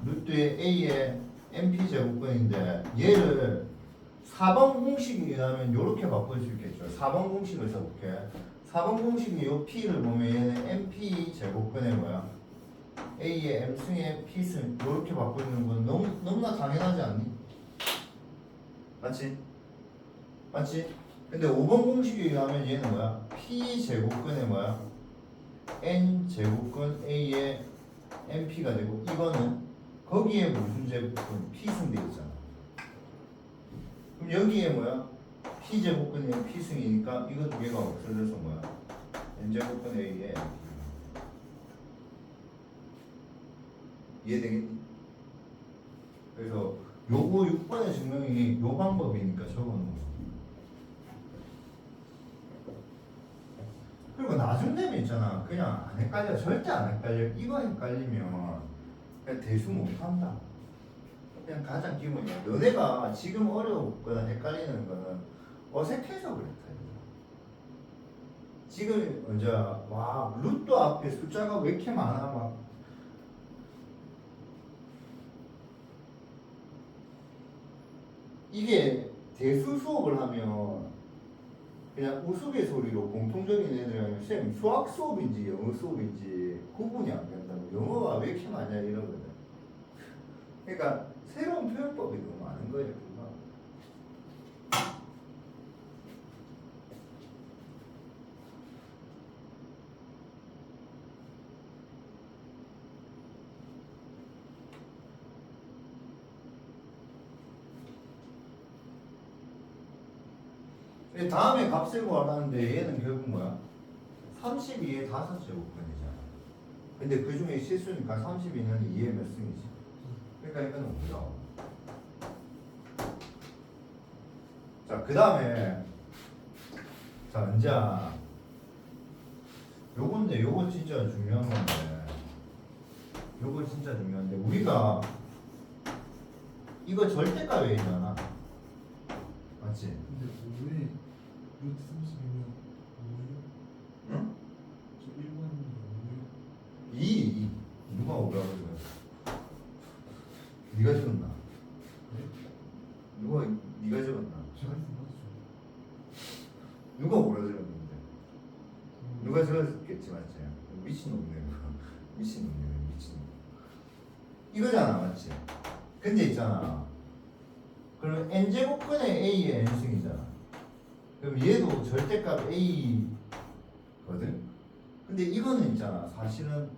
Speaker 1: 루트의 A의 MP제곱근인데 얘를 4번 공식에 의하면 이렇게 바꿀 수 있겠죠. 4번 공식을 써볼게. 4번 공식이 요 P를 보면 얘는 MP제곱근의 뭐야? A의 M승의 P승 이렇게 바꾸는 건 너무나 당연하지 않니? 맞지? 맞지? 근데 5번 공식에 의하면 얘는 뭐야? P제곱근의 뭐야? N제곱근 A의 MP가 되고 이거는 거기에 무슨 제곱근? P승 되겠잖아. 그럼 여기에 뭐야? P제곱근이 P승이니까 이거 두 개가 없어져서 뭐야? N제곱근 A의 MP. 이해되겠니? 그래서 요거 6번의 증명이 요 방법이니까 적어놓은 거. 그리고 나중 되면 있잖아. 그냥 안 헷갈려. 절대 안 헷갈려. 이거 헷갈리면 그냥 대수 못한다. 그냥 가장 기본이야. 너네가 지금 어렵거나 헷갈리는 거는 어색해서 그렇다. 지금 이제 와 루트 앞에 숫자가 왜 이렇게 많아 막 이게 대수 수업을 하면 그냥 우스갯소리로 공통적인 애들이랑 쌤 수학 수업인지 영어 수업인지 구분이 안 된다고. 영어가 왜 이렇게 많냐 이러거든. 그러니까 새로운 표현법이 너무 많은 거예요. 다음에 값을 구하라는데 얘는 결국 뭐야? 32의 5제곱근이잖아. 근데 그 중에 실수니까 32는 2의 몇 승이지? 그러니까 이거는 5야. 자, 그 다음에 자, 은자 요건데 요거 진짜 중요한 건데 요거 진짜 중요한데 우리가 이거 절대값 외이잖아. 맞지?
Speaker 2: 근데 5에 루트 32면 5예요?
Speaker 1: 응?
Speaker 2: 저 1번이 5예요?
Speaker 1: 2 누가 오라고 그래? 네가 적었나?
Speaker 2: 네?
Speaker 1: 누가 네가 적었나?
Speaker 2: 제가 맞죠?
Speaker 1: 누가 오라 적었는데? 누가 적었겠지 맞지? 미친놈이네 미친놈이네 미친놈 이거잖아 맞지? 근데 있잖아 그럼 n제곱근의 a의 n승이잖아. 그럼 얘도 절대값 a거든? 근데 이거는 있잖아 사실은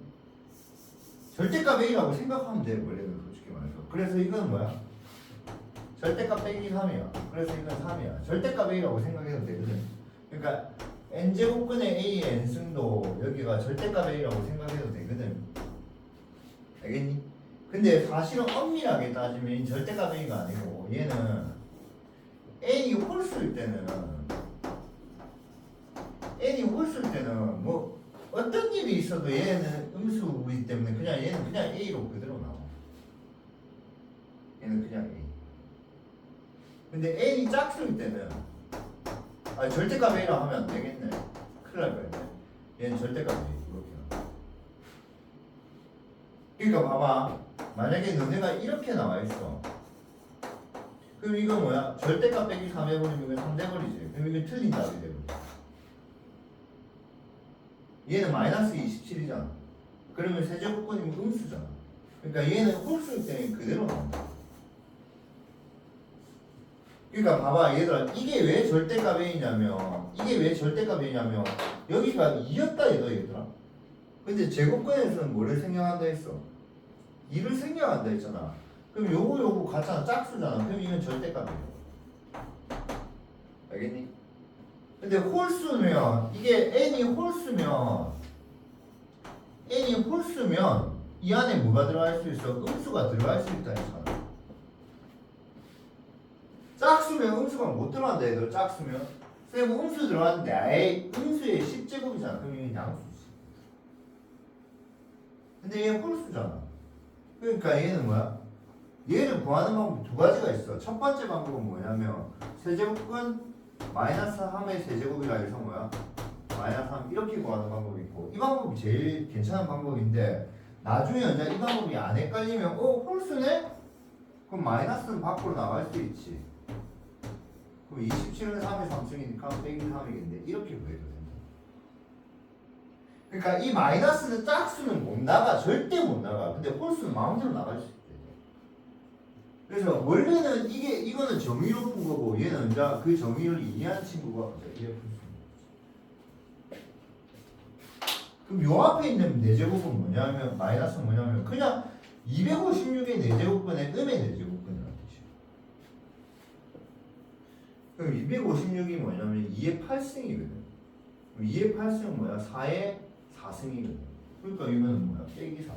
Speaker 1: 절대값 a라고 생각하면 돼 원래는 솔직히 말해서. 그래서 이건 뭐야? 절대값 빼기 3이야. 그래서 이건 3이야. 절대값 a라고 생각해도 되거든. 그러니까 n제곱근의 a의 n승도 여기가 절대값 a라고 생각해도 되거든. 알겠니? 근데 사실은 엄밀하게 따지면 이 절대값 a가 아니고 얘는 n이 홀수일 때는 뭐 어떤 일이 있어도 얘는 음수이기 때문에 그냥 얘는 그냥 a로 그대로 나와. 얘는 그냥 a. 근데 n이 짝수일 때는 절대값 a라고 하면 안 되겠네. 큰일 날 뻔했네. 얘는 절대값 a 이렇게 나와. 그러니까 봐봐. 만약에 너네가 이렇게 나와 있어. 그럼 이거 뭐야? 절대값 빼기 3 해버리면 이거 3 돼버리지. 그럼 이거 틀린 답이 돼버리지. 얘는 마이너스 27이잖아. 그러면 세제곱근이면 음수잖아. 그러니까 얘는 홀수일 때는 그대로 나온다. 그러니까 봐봐 얘들아 이게 왜 절대값 A냐면 여기가 2였다 얘들아. 근데 제곱근에서는 뭐를 생략한다 했어? 2를 생략한다 했잖아. 그럼 요거 같잖아. 짝수잖아. 그럼 이건 절대값이에요. 알겠니? 근데 홀수면 이게 n이 홀수면 이 안에 뭐가 들어갈 수 있어? 음수가 들어갈 수 있다 했잖아. 짝수면 음수가 못 들어간다 얘들. 짝수면 쌤 음수 들어갔는데 아예 음수의 10제곱이잖아. 그럼 이건 양수지. 근데 얘 홀수잖아. 그러니까 얘는 뭐야? 얘를 구하는 방법이 두 가지가 있어. 첫 번째 방법은 뭐냐면 세제곱근 마이너스 3의 세제곱이라 해서 뭐야? 마이너스 3 이렇게 구하는 방법이 있고 이 방법이 제일 괜찮은 방법인데 나중에 이제 이 방법이 안 헷갈리면 홀수네? 그럼 마이너스는 밖으로 나갈 수 있지. 그럼 27은 3의 3승이니까 빼기 3이겠는데 이렇게 구해도 된다. 그러니까 이 마이너스는 짝수는 못 나가. 절대 못 나가. 근데 홀수는 마음대로 나갈 수 있대. 그래서 원래는 이거는 정의로 푼 거고 얘는 이제 그 정의를 이해한 친구가 이제 이렇게 풀 수 있는 거지. 그럼 요 앞에 있는 4제곱은 뭐냐면 마이너스는 뭐냐면 그냥 256의 4제곱분의 음의 4제곱분이라는 뜻이야. 그럼 256이 뭐냐면 2의 8승이거든. 2의 8승은 뭐야? 4의 4승이거든. 그러니까 이거는 뭐야? 빼기 4.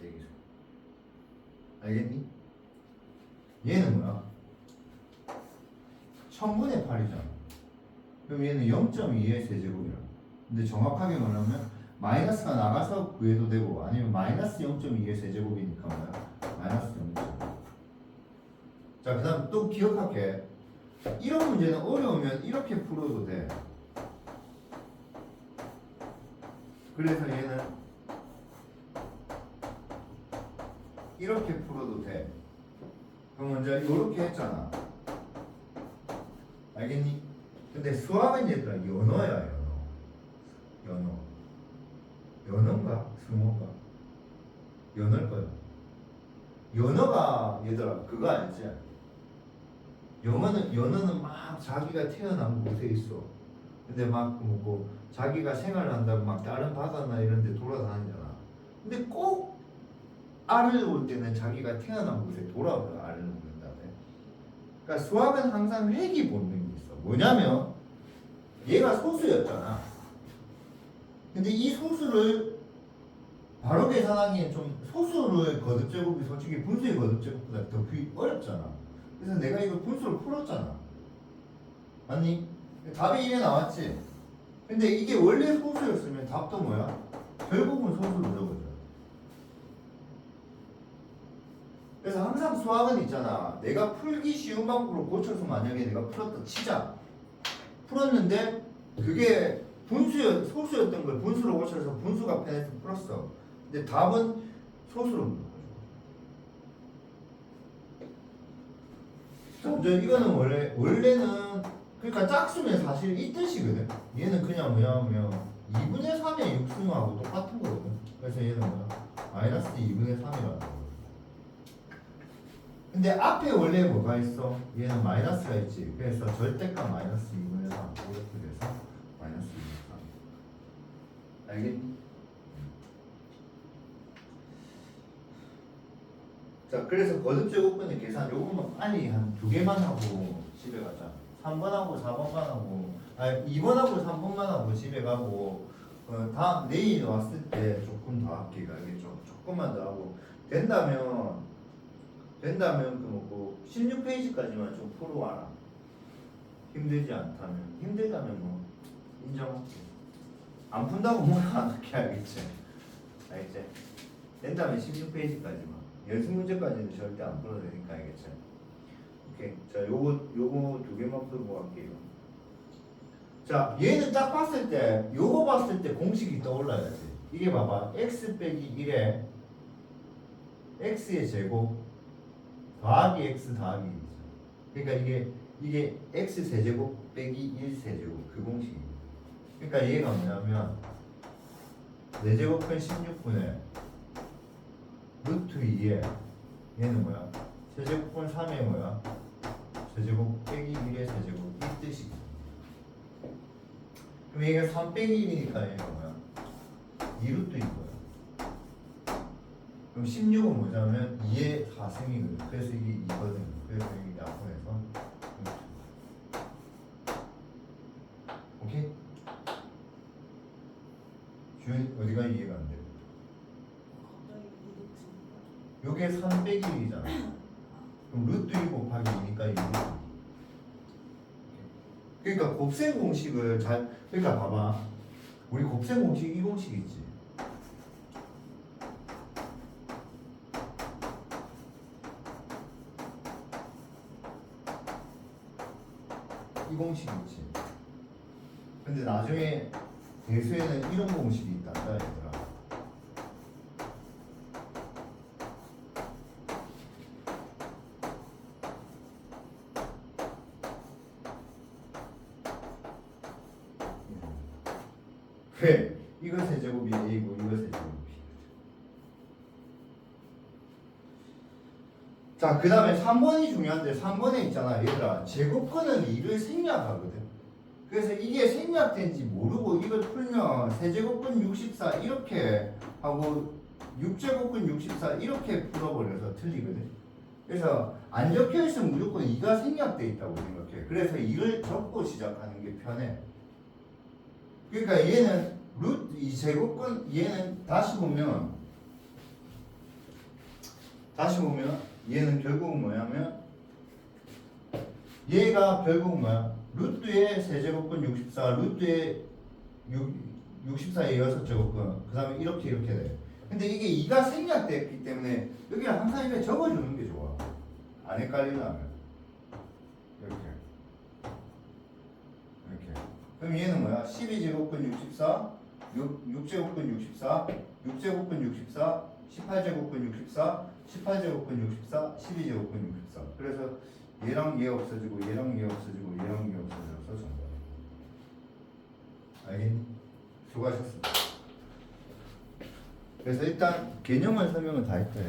Speaker 1: 빼기 4. 알겠니? 얘는 뭐야? 1000분의 8이잖아. 그럼 얘는 0.2의 세제곱이야. 근데 정확하게 말하면 마이너스가 나가서 구해도 되고 아니면 마이너스 0.2의 세제곱이니까 뭐야? 마이너스 0.2. 자, 그 다음 또 기억할게. 이런 문제는 어려우면 이렇게 풀어도 돼. 그래서 얘는 이렇게 풀어도 돼. 그럼 먼저 이렇게 했잖아. 알겠니? 근데 수학은 얘들아 연어야 연어. 연어인가? 승어인가? 연어일 거야. 연어가 얘들아 그거 알지? 연어는 막 자기가 태어난 곳에 있어. 근데 막 뭐 자기가 생활한다고 막 다른 바다나 이런 데 돌아다니잖아. 근데 꼭 알을 올 때는 자기가 태어난 곳에 돌아와요. 알을 먹는다네. 그러니까 수학은 항상 회귀 본능이 있어. 뭐냐면 얘가 소수였잖아. 근데 이 소수를 바로 계산하기엔 좀 소수의 거듭 제곱이 솔직히 분수의 거듭 제곱보다 더 어렵잖아. 그래서 내가 이거 분수를 풀었잖아. 맞니? 답이 이래 나왔지. 근데 이게 원래 소수였으면 답도 뭐야? 결국은 소수로 적어줘. 그래서 항상 수학은 있잖아. 내가 풀기 쉬운 방법으로 고쳐서 만약에 내가 풀었다 치자. 풀었는데 그게 소수였던 걸 분수로 고쳐서 분수가 편해서 풀었어. 근데 답은 소수로 물어가지고. 먼저 이거는 원래는 그러니까 짝수면 사실 이 뜻이거든. 얘는 그냥 뭐냐면 2분의 3의 육수하고 똑같은 거거든. 그래서 얘는 뭐야? 마이너스 2분의 3이라는 거. 근데 앞에 원래 뭐가 있어? 얘는 마이너스가 있지. 그래서 절대값 마이너스 2분의 3 이렇게 돼서 마이너스 2분의 3. 알겠니? 자, 그래서 거듭제곱근의 계산 요것만 빨리 한 2개만 하고 집에 가자. 3번하고 4번만 하고, 아니 2번하고 3번만 하고 집에 가고, 다음 내일 왔을 때 조금 더 할게. 알겠죠? 조금만 더 하고 된다면 그 뭐고 16페이지까지만 좀 풀어와라. 힘들지 않다면, 힘들다면 뭐 인정할게. 안 푼다고 뭐라 안 할게. 알겠지? 알겠지? 된다면 16페이지까지만. 연습 문제까지는 절대 안 풀어도 되니까. 알겠지? 오케이. 자, 요거 2개만 풀고 갈게요. 자, 얘는 딱 봤을 때, 요거 봤을 때 공식이 떠올라야지. 이게 봐봐. x 빼기 1에 x의 제곱 더하기 x 더하기 1이죠. 그러니까 이게 x 세제곱 빼기 1 세제곱 그 공식입니다. 그러니까 얘가 뭐냐면 4제곱은 16분의 루트 2에 얘는 뭐야? 세제곱은 3에 뭐야? 세제곱 빼기 1의 세제곱 이 뜻이지. 그럼 얘가 3 빼기 1이니까 얘가 뭐야? 2루트인 거야. 그럼 16은 뭐냐면 2의 4승이거든. 그래서 이게 2거든. 그래서 이게 약분해서 오케이? 주연 어디가 이해가 안 돼? 요게 3 빼기 1이잖아. 그럼 루트 1 곱하기 2니까 2루트. 그러니까 곱셈 공식을 그러니까 봐봐. 우리 곱셈 공식 이 공식 있지. 이 공식이 있지. 근데 나중에 대수에는 이런 공식이 있단다 얘들아. 왜? 이거 세제곱이 A고 이거 세제곱이 B. 자, 그 다음에 3번이 중요한데 3번에 있잖아 얘들아. 제곱근은 2를 생략하거든. 그래서 이게 생략된지 모르고 이걸 풀면 세제곱근 64 이렇게 하고 6제곱근 64 이렇게 풀어버려서 틀리거든. 그래서 안 적혀있으면 무조건 2가 생략돼 있다고 생각해. 그래서 2를 적고 시작하는 게 편해. 그러니까 얘는 루트 이 제곱근 얘는 다시 보면 얘는 결국은 뭐냐면 얘가 결국은 뭐야? 루트의 세제곱근 64, 루트의 64의 6제곱근 그 다음에 이렇게 돼. 근데 이게 2가 생략됐기 때문에 여기를 항상 이렇게 적어주는 게 좋아. 안 헷갈리려면 이렇게. 그럼 얘는 뭐야? 12제곱근 64, 6제곱근 64, 6제곱근 64, 18제곱근 64, 18제곱근 64, 12제곱근 64. 그래서 얘랑 얘 없어지고 얘랑 얘 없어지고 얘랑 얘 없어져서 정답. 알겠니? 수고하셨습니다. 그래서 일단 개념을 설명을 다 했다.